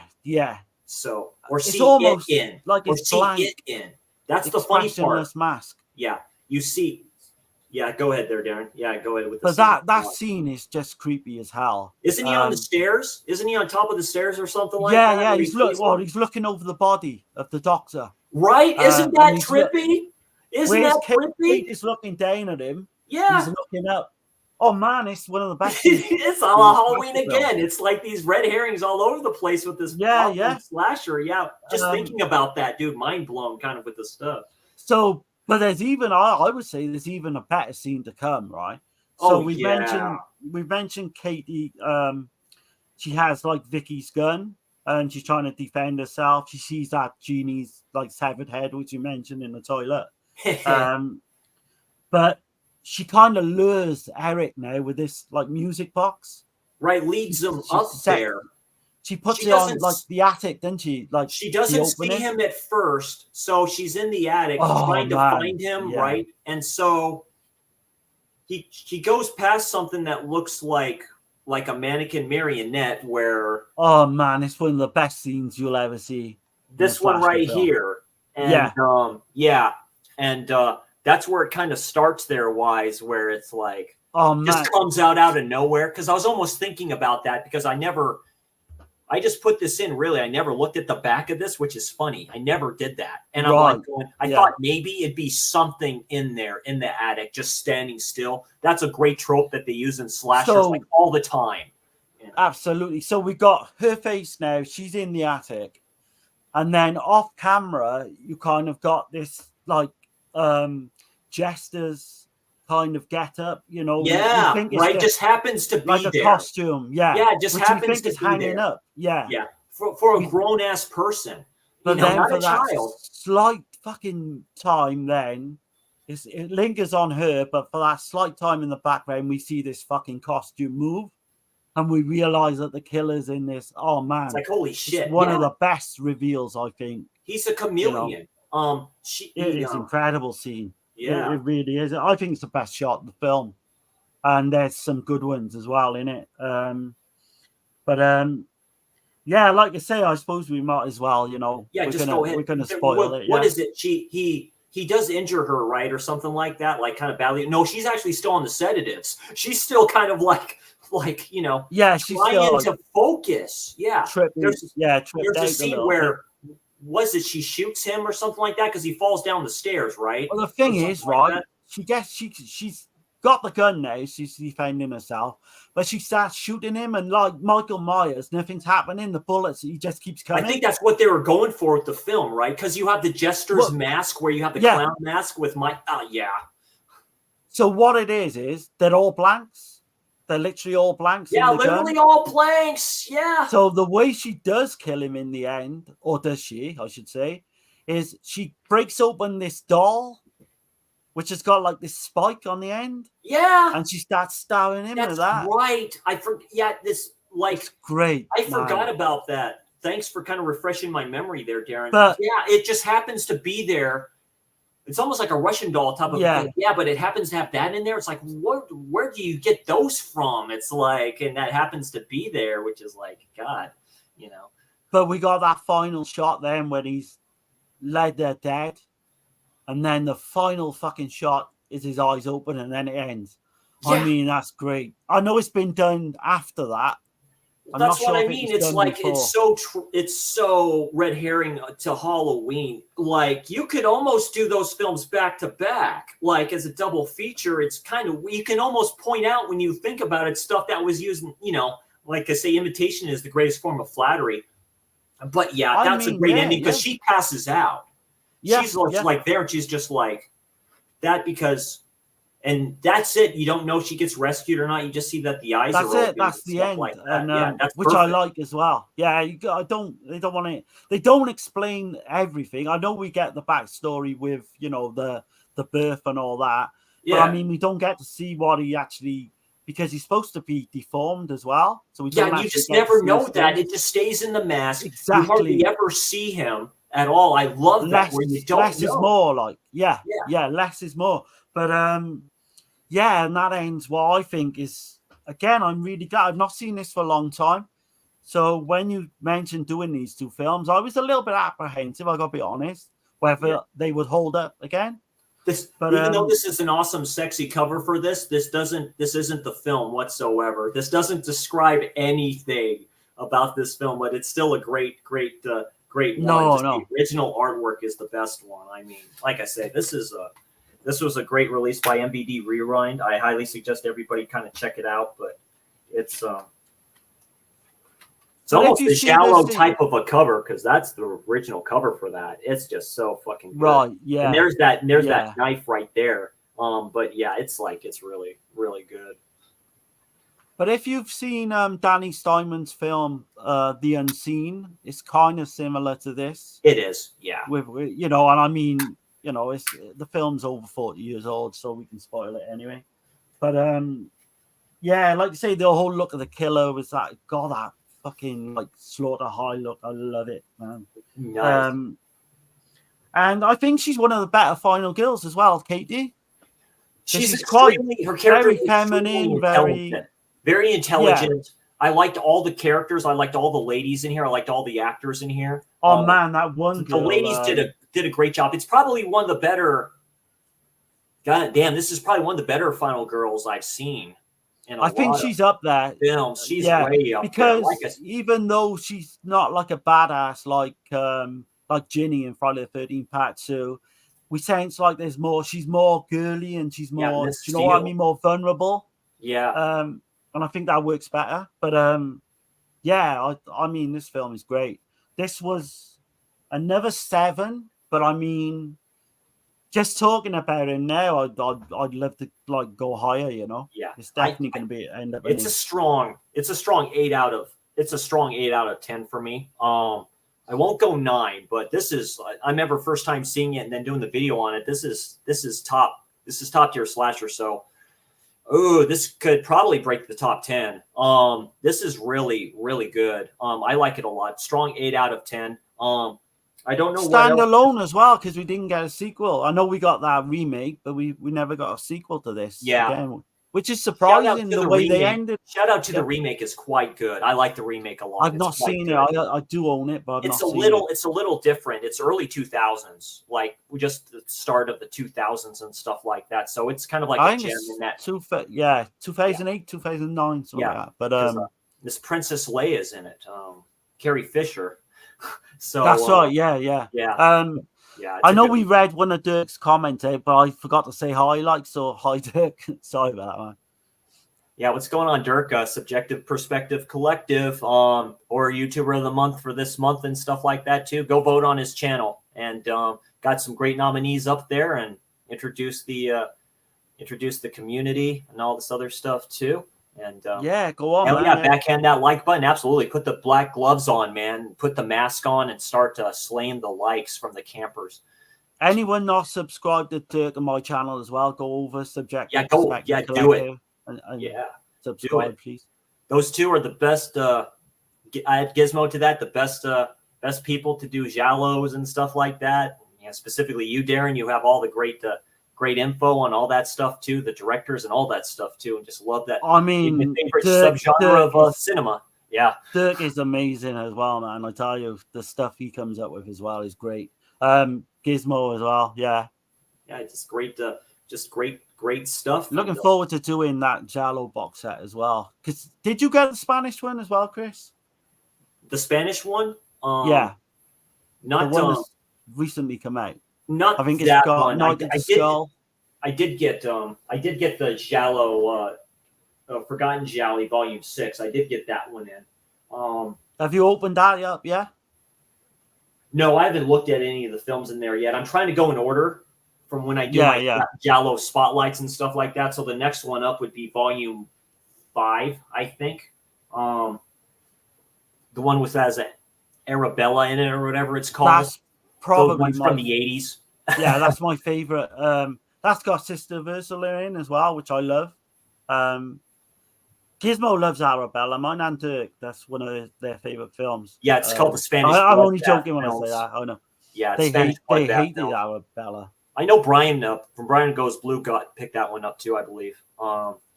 So, or It's see it almost in, like or it's see it blank, in. That's the funny part. expressionless mask. Yeah, you see. Yeah, go ahead there, Darren. Yeah, go ahead with the But scene. that scene is just creepy as hell. Isn't he on the stairs? Isn't he on top of the stairs or something like that? Yeah. where he He's sees him? he's looking over the body of the doctor. Right? Isn't And that he's trippy? Isn't where's that Kate trippy? is looking down at him. Yeah. He's looking up. Oh man, it's one of the best scenes. It's a la Halloween again. It's like these red herrings all over the place with this slasher. Yeah, just thinking about that, dude, mind blown kind of with the stuff. So, but there's even, I would say there's even a better scene to come, right? So we mentioned Katie. She has like Vicky's gun and she's trying to defend herself. She sees that genie's like severed head, which you mentioned in the toilet. But she kind of lures Eric now with this like music box. Right, leads him up there. She puts it on like the attic, doesn't she? Like she doesn't see him at first, so she's in the attic trying to find him, right? And so he goes past something that looks like a mannequin marionette. Where it's one of the best scenes you'll ever see. This one right here, and that's where it kind of starts there, Wise, where it's like just comes out of nowhere. Because I was almost thinking about that because I just put this in. Really, I never looked at the back of this, which is funny. I never did that, and I'm like, I thought maybe it'd be something in there in the attic, just standing still. That's a great trope that they use in slashers like all the time. Absolutely. So we got her face now. She's in the attic, and then off camera, you kind of got this like Jester's kind of get up, you know. Yeah, right. Just happens to be like a costume. Yeah, it just happens to be hanging there. Up. Yeah, for a grown ass person, but then not for a that child. Slight fucking time, then it lingers on her, but for that slight time in the background, we see this fucking costume move. And we realize that the killer's in this. Oh man, it's like holy shit! It's one of the best reveals, I think. He's a chameleon. It is incredible scene. Yeah, it really is. I think it's the best shot in the film, and there's some good ones as well in it. Like I say, I suppose we might as well. go ahead. We're gonna spoil it. What is it? He does injure her, right, or something like that, like kind of badly. No, she's actually still on the sedatives. She's still kind of like she's trying to focus. Yeah, there's a scene where she shoots him or something like that because he falls down the stairs, right? Well, the thing is, right, she's got the gun now. She's defending herself, but she starts shooting him, and like Michael Myers, nothing's happening. The bullets, he just keeps coming. I think that's what they were going for with the film, right? Because you have the Jester's mask, where you have the clown mask with So what it is they're all blanks. They're literally all blanks. Yeah, literally all blanks. Yeah. So the way she does kill him in the end, or does she, I should say, is she breaks open this doll, which has got like this spike on the end. Yeah. And she starts stabbing him with that. Right. It's great. I forgot about that. Thanks for kind of refreshing my memory there, Darren. But it just happens to be there. It's almost like a Russian doll type of thing. Yeah, but it happens to have that in there. It's like, where do you get those from? It's like, and that happens to be there, which is like, God, But we got that final shot then when he's laid there dead. And then the final fucking shot is his eyes open and then it ends. Yeah. I mean, that's great. I know it's been done after that. That's what I mean. It's like it's so red herring to Halloween. Like you could almost do those films back to back, like as a double feature. It's kind of you can almost point out when you think about it stuff that was used. Like I say, imitation is the greatest form of flattery. But that's a great ending because she passes out. Yeah, she's like there. She's just like that because. And that's it. You don't know if she gets rescued or not. You just see that the eyes. That's are it. That's the end, like that. That's which perfect. I like as well. Yeah, They don't want to. They don't explain everything. I know we get the backstory with the birth and all that. Yeah. But I mean, we don't get to see what he actually because he's supposed to be deformed as well. So we don't you just never know that. It just stays in the mask. Exactly. You hardly ever see him at all. I love that where you don't. Less is more. Like less is more. But and that ends what I think is again, I'm really glad. I've not seen this for a long time. So when you mentioned doing these two films, I was a little bit apprehensive, I gotta be honest, whether they would hold up again. But even though this is an awesome, sexy cover for this isn't the film whatsoever. This doesn't describe anything about this film, but it's still a great one. The original artwork is the best one. I mean, like I say, this was a great release by MVD Rewind. I highly suggest everybody kind of check it out, but it's almost a shallow type of a cover, because that's the original cover for that. It's just so fucking good. Right, yeah. And there's that knife right there. But yeah, it's really, really good. But if you've seen Danny Steinman's film, The Unseen, it's kind of similar to this. It is, yeah. With and I mean, it's the film's over 40 years old, so we can spoil it anyway. But yeah, like you say, the whole look of the killer was that fucking like slaughter high look. I love it, man. Nice. And I think she's one of the better final girls as well, Katie. She's quite her character very feminine, very intelligent. Yeah. I liked all the characters. I liked all the ladies in here. I liked all the actors in here. Oh man, that one girl, the ladies did a great job. It's probably one of the better. God damn, this is probably one of the better final girls I've seen. I think she's up there. Films. She's way up because there. Even though she's not like a badass like Ginny in Friday the 13th Part 2, we sense like there's more. She's more girly and she's more. Do you know what I mean? More vulnerable. Yeah. And I think that works better. But yeah, I mean, this film is great. This was another 7, but I mean, just talking about it now, I'd love to like go higher. Yeah, it's definitely going to be end up. It's a strong 8 out of 10 for me. I won't go 9, but this is. I remember first time seeing it and then doing the video on it. This is top tier slasher. So, this could probably break the top 10. This is really, really good. I like it a lot. Strong 8 out of 10. I don't know standalone as well, because we didn't get a sequel. I know we got that remake, but we never got a sequel to this. Yeah, again, which is surprising the way they ended. Shout out to the remake, is quite good. I like the remake a lot. I've not seen it. I do own it, but it's a little different. It's early 2000s, like we just the start of the 2000s and stuff like that. So it's kind of like a gem in that. 2008, 2009, something like that. But this Princess Leia's in it. Carrie Fisher. So that's right. Yeah. I know we read one of Dirk's comments, but I forgot to say hi. Hi, Dirk. Sorry about that, man. Yeah, what's going on, Dirk? Subjective Perspective Collective, or YouTuber of the Month for this month and stuff like that too. Go vote on his channel, and got some great nominees up there, and introduce the community and all this other stuff too. And yeah, go on. And man, backhand that like button. Absolutely, put the black gloves on, man. Put the mask on and start slaying the likes from the campers. Anyone not subscribed to my channel as well, go over Subjective. Yeah, do it. And subscribe, please. Those two are the best. I add Gizmo to that. The best people to do giallos and stuff like that. Yeah, specifically you, Darren. You have all the great info on all that stuff too, the directors and all that stuff too, and just love that. I mean, my favorite subgenre of cinema. Yeah, Dirk is amazing as well, man. I tell you, the stuff he comes up with as well is great. Gizmo as well, yeah, just great stuff. Looking forward to doing that Giallo box set as well. Because did you get the Spanish one as well, Chris? The Spanish one? Yeah, not the one that's recently come out. Not I think that it's got one. I did get the Giallo Forgotten Gialli Volume 6. I did get that one in. Have you opened that up? Yeah. No, I haven't looked at any of the films in there yet. I'm trying to go in order from when I do my Giallo spotlights and stuff like that. So the next one up would be Volume 5, I think. The one with has Arabella in it or whatever it's called. That's probably from the 80s. Yeah, that's my favorite. That's got Sister Ursula in as well, which I love. Gizmo loves Arabella. Mine and Dirk, that's one of their favorite films. Yeah, it's called the Spanish. I'm only joking when I say that. I know. Yeah, they hated Arabella. I know Brian from Brian Goes Blue picked that one up too, I believe.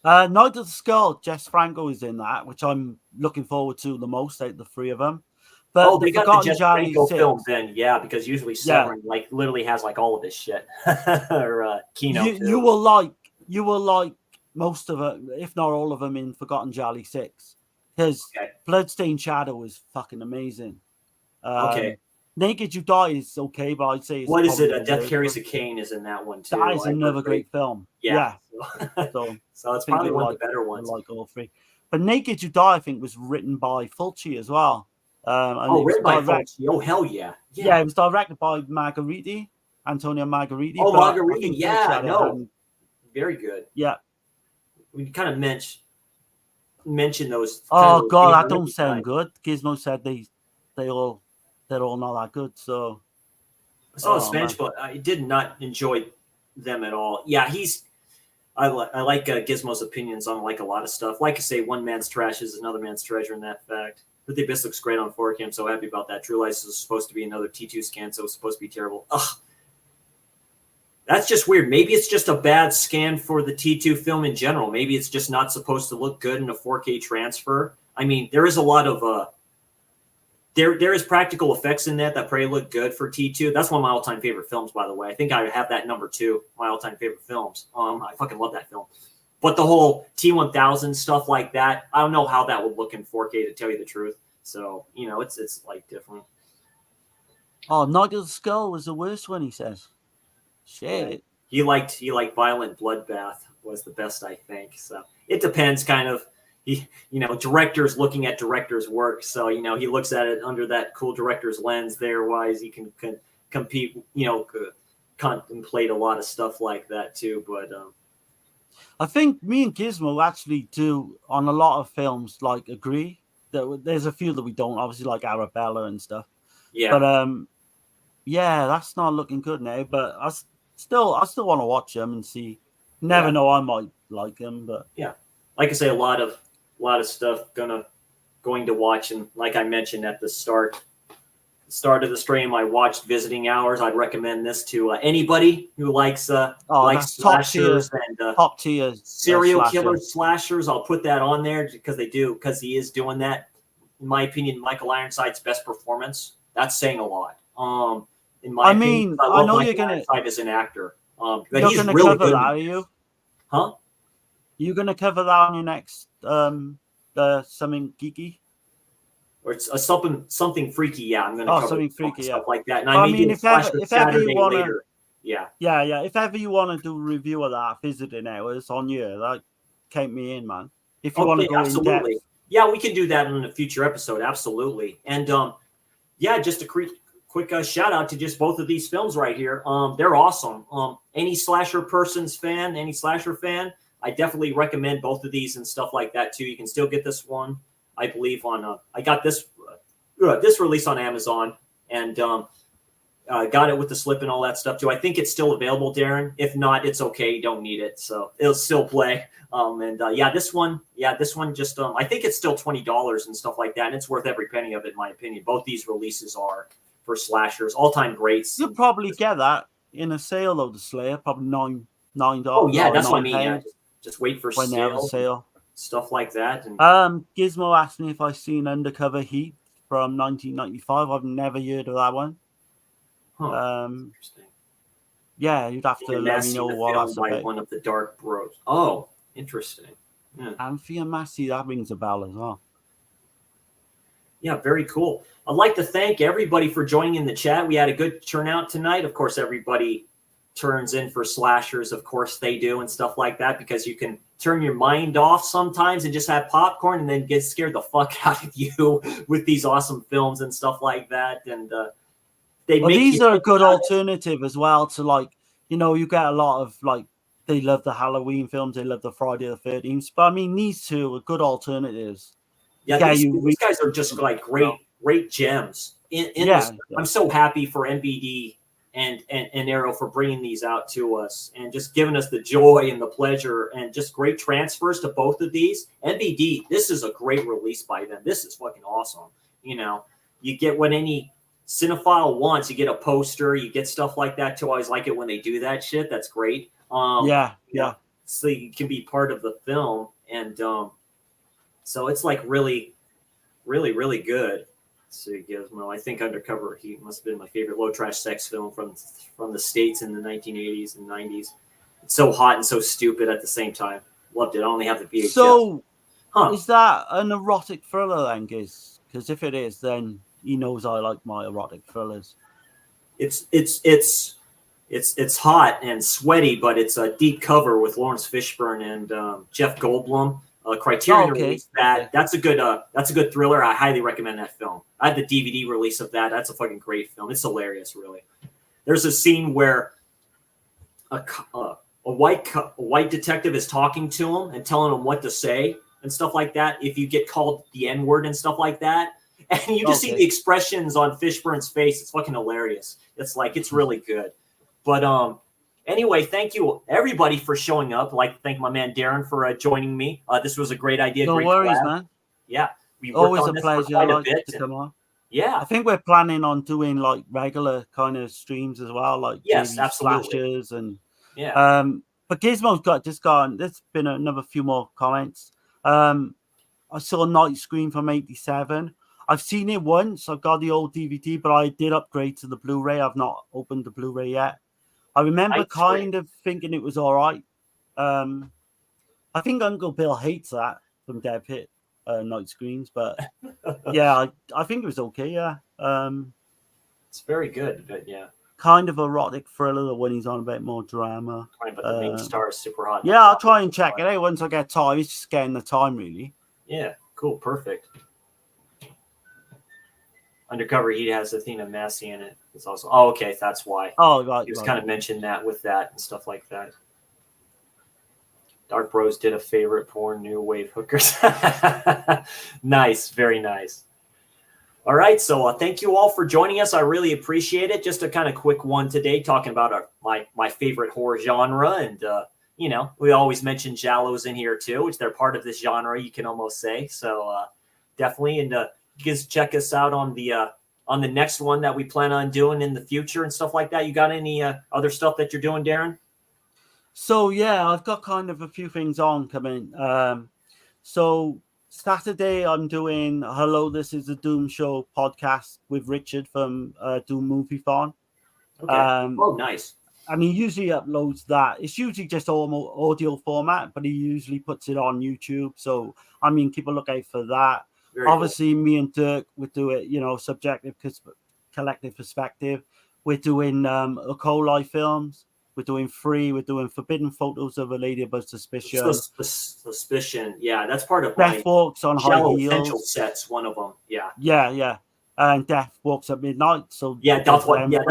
Night of the Skull, Jess Franco is in that, which I'm looking forward to the most out of the three of them. But Oh, the they got the Forgotten Jess Jolly Franco 6, film then, yeah, because usually yeah, Severin like literally has like all of this shit, or Kino you too. you will like most of it, if not all of them, in Forgotten Jolly 6, because Okay, Bloodstained Shadow is fucking amazing. okay. Naked You Die is okay, but I'd say it's What is it? probably the Death worst Carries one. a Cane is in that one That too. is I heard another great. great film. Yeah, Yeah, so, so so I it's think probably one of the better you'll ones. like all three. But Naked You Die, I think, was written by Fulci as well, and Oh, it was written by direct. Fulci. Oh, hell yeah, Yeah, yeah. it was directed by Margheriti, Antonio Margheriti. Oh, But I Marguerite. think Fulci Yeah, had a no, hand. very good. Yeah. We kind of mention those kind of Oh those God, names. I that like don't the guy. sound good. Gizmo said they all they're all not that good. So, I saw the oh Spanish, man. but I did not enjoy them at all. Yeah, I like Gizmo's opinions on like a lot of stuff. Like I say, one man's trash is another man's treasure in that fact. But the Abyss looks great on 4K. I'm so happy about that. True Lies is supposed to be another T2 scan, so it's supposed to be terrible. Ugh, that's just weird. Maybe it's just a bad scan for the T2 film in general. Maybe it's just not supposed to look good in a 4K transfer. I mean, there is a lot of there is practical effects in that probably look good for T2. That's one of my all-time favorite films, by the way. I think I have that number 2, my all-time favorite films. I fucking love that film. But the whole T1000 stuff like that, I don't know how that would look in 4K, to tell you the truth. So, it's like different. Oh, Night of the Skull was the worst one. He says. Yeah. Shit. He liked Violent Bloodbath was the best, I think. So it depends, kind of. Directors looking at directors' work. So he looks at it under that cool director's lens. There, wise he can compete. Contemplate a lot of stuff like that too. But I think me and Gizmo actually do on a lot of films like agree. There's a few that we don't, obviously, like Arabella and stuff. yeah, But yeah, that's not looking good now. But I still want to watch them and see. Never yeah, know, I might like them, but yeah. Like I say, a lot of stuff going to watch, and like I mentioned at the start of the stream, I watched Visiting Hours. I'd recommend this to anybody who likes that's slashers and top tier serial slasher. killer slashers. I'll put that on there because he is doing that. In my opinion, Michael Ironside's best performance. That's saying a lot. In my opinion, I I love know Michael Ironside as an actor. But you're he's gonna really cover good. that, are you? Huh? You gonna cover that on your next something geeky? Or it's something freaky. Yeah, I'm going to Oh, cover something freaky, stuff yeah. like that. And But I I may do mean, a slasher if ever you Saturday wanna, later. Yeah. yeah, if ever you wanna do a review of that Visiting Hours on you, like count me in, man. If you want to Okay, go in depth. absolutely. Yeah, we can do that in a future episode. Absolutely. And yeah, just a quick shout out to just both of these films right here. They're awesome. Any slasher fan, I definitely recommend both of these and stuff like that too. You can still get this one, I believe, on. I got this release on Amazon, and got it with the slip and all that stuff too. I think it's still available, Darren. If not, it's okay. You don't need it, so it'll still play. This one just I think it's still $20 and stuff like that, and it's worth every penny of it, in my opinion. Both these releases are for slashers, all-time greats. You'll probably get that in a sale though, the Slayer, probably $9. Oh yeah, that's what I mean. Yeah, £9 just wait for when they have a sale, sale. stuff like that. And Gizmo asked me if I've seen Undercover Heat from 1995. I've never heard of that one. interesting. Yeah, you'd have to let me know what that's by about. one of the Dark Bros. Oh, interesting. Yeah. Anthea Massey, that rings a bell as well. Yeah, very cool. I'd like to thank everybody for joining in the chat. We had a good turnout tonight. Of course, everybody turns in for slashers. Of course they do, and stuff like that, because you can turn your mind off sometimes and just have popcorn and then get scared the fuck out of you with these awesome films and stuff like that. And these are a good alternative as well to, like, you get a lot of, like, they love the Halloween films, they love the Friday the 13th, but I mean, these two are good alternatives. Yeah, these guys are just like great gems in this. I'm so happy for MBD and Arrow for bringing these out to us and just giving us the joy and the pleasure and just great transfers to both of these. MBD, this is a great release by them. This is fucking awesome. You get what any cinephile wants. You get a poster, you get stuff like that too. I always like it when they do that shit. That's great. so you can be part of the film. And so it's like really, really, really good. So Gizmo, I think Undercover Heat must have been my favorite low trash sex film from the States in the 1980s and 90s. It's so hot and so stupid at the same time. Loved it. I only have the VHS. So, is that an erotic thriller then, Giz? Because if it is, then he knows I like my erotic thrillers. It's hot and sweaty, but it's a deep cover with Lawrence Fishburne and Jeff Goldblum. Criterion released that. Okay. That's a good thriller. I highly recommend that film. I had the DVD release of that. That's a fucking great film. It's hilarious, really. There's a scene where a white detective is talking to him and telling him what to say and stuff like that. If you get called the N-word and stuff like that, and you just see the expressions on Fishburne's face, it's fucking hilarious. It's really good. But anyway, thank you everybody for showing up. I'd like to thank my man Darren for joining me. This was a great idea. No worries, man. Yeah, we always a pleasure. I like to come on. Yeah, I think we're planning on doing like regular kind of streams as well, like yes, absolutely. And yeah. But Gizmo's just gone. There's been another few more comments. I saw Night Screen from '87. I've seen it once. I've got the old DVD, but I did upgrade to the Blu-ray. I've not opened the Blu-ray yet. I remember kind of thinking it was all right. I think Uncle Bill hates that from Dev Hit Night Screens, but yeah, I think it was okay. Yeah, it's very good, but yeah, kind of erotic thriller when he's on a bit more drama. But the main star is super hot. Yeah, I'll try and check it out once I get time. It's just getting the time, really. Yeah, cool, perfect. Undercover Heat has Athena Massey in it. It's also okay, that's why. Oh, right. You just kind of mentioned that with that and stuff like that. Dark Bros did a favorite porn new wave hookers. Nice, very nice. All right, so thank you all for joining us. I really appreciate it. Just a kind of quick one today, talking about my favorite horror genre, and we always mention giallos in here too, which they're part of this genre, you can almost say. So definitely, and you guys check us out on the next one that we plan on doing in the future and stuff like that. You got any other stuff that you're doing, Darren? So yeah, I've got kind of a few things on coming. So Saturday I'm doing Hello, This is a Doom Show podcast with Richard from Doom Movie Farm. Okay. Nice. And he usually uploads that. It's usually just audio format, but he usually puts it on YouTube. So I mean, keep a lookout for that. Very Obviously, cool. Me and Dirk would do it, subjective, collective perspective. We're doing Okolai films. We're doing Free. We're doing Forbidden Photos of a Lady Above Suspicion. Suspicion, yeah, that's part of Death Walks on High Heels. Essential sets, one of them, yeah. Yeah. And Death Walks at Midnight. So yeah, that's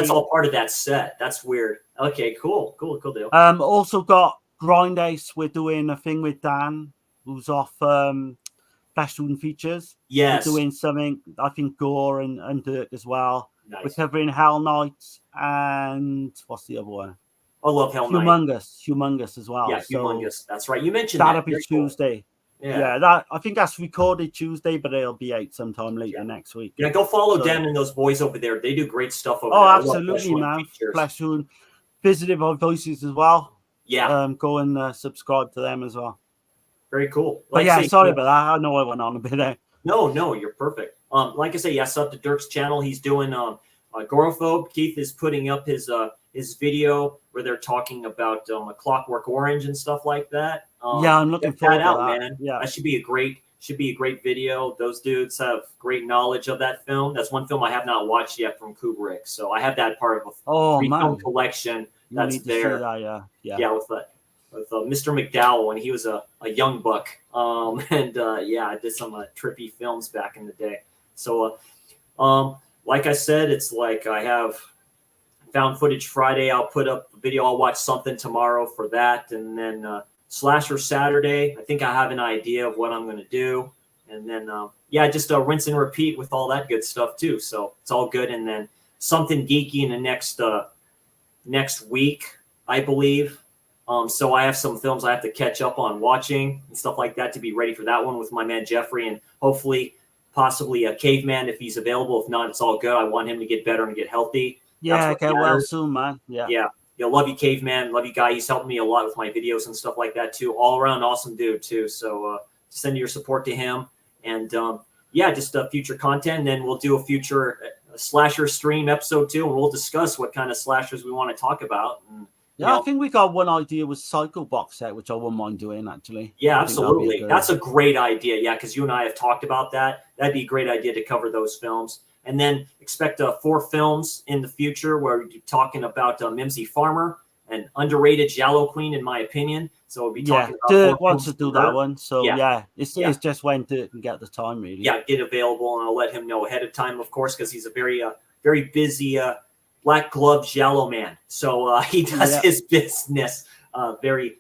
all part of that set. That's weird. Okay, cool deal. Also got Grindhouse. We're doing a thing with Dan, who's off Flash Student Features. Yes. We're doing something, I think, Gore and Dirk as well. Nice. We're covering Hell Knights and what's the other one? I love Hell Knight. Humongous as well. Yeah, Humongous. That's right. You mentioned that'll be Tuesday. Cool. Yeah, I think that's recorded Tuesday, but it'll be out sometime later next week. Yeah, go follow Dan and those boys over there. They do great stuff over there. Oh, absolutely, man. Flash Student. Visited our voices as well. Yeah. Go and subscribe to them as well. Very cool. But sorry about that. I know I went on a bit there. No, you're perfect. Like I say, yes, up to Dirk's channel. He's doing Agoraphobe. Keith is putting up his video where they're talking about A Clockwork Orange and stuff like that. Yeah, I'm looking forward to that, man. Yeah, that should be a great video. Those dudes have great knowledge of that film. That's one film I have not watched yet from Kubrick, so I have that part of a film collection that's there. Yeah, with Mr. McDowell when he was a young buck. I did some trippy films back in the day. So, like I said, it's like I have Found Footage Friday. I'll put up a video. I'll watch something tomorrow for that. And then Slasher Saturday, I think I have an idea of what I'm going to do. And then, just rinse and repeat with all that good stuff too. So it's all good. And then something geeky in the next week, I believe. So I have some films I have to catch up on watching and stuff like that to be ready for that one with my man Jeffrey, and hopefully possibly a Caveman if he's available. If not, it's all good. I want him to get better and get healthy. Yeah, get well soon, man. Yeah. love you, Caveman. Love you, guy. He's helped me a lot with my videos and stuff like that too. All around awesome dude too. So send your support to him. And just future content. And then we'll do a future slasher stream episode 2, and we'll discuss what kind of slashers we want to talk about. And, I think we got one idea with Cycle box set, which I wouldn't mind doing actually. Yeah, absolutely. That's a great idea. Yeah, because you and I have talked about that. That'd be a great idea to cover those films. And then expect 4 films in the future where we're talking about Mimsy Farmer, an underrated Giallo queen, in my opinion. So we'll be talking about Dirk wants to do that one. So it's just when Dirk can get the time, really. Yeah, get available, and I'll let him know ahead of time, of course, because he's a very busy black glove Giallo man. So he does his business very,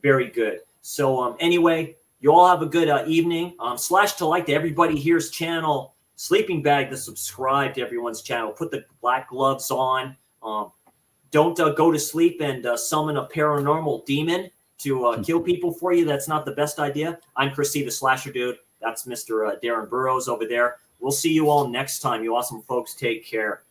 very good. So anyway, you all have a good evening. Slash to like to everybody here's channel. Sleeping Bag to subscribe to everyone's channel. Put the black gloves on. Don't go to sleep and summon a paranormal demon to kill people for you. That's not the best idea. I'm Chrissy the Slasher Dude. That's Mr. Darren Burrows over there. We'll see you all next time. You awesome folks. Take care.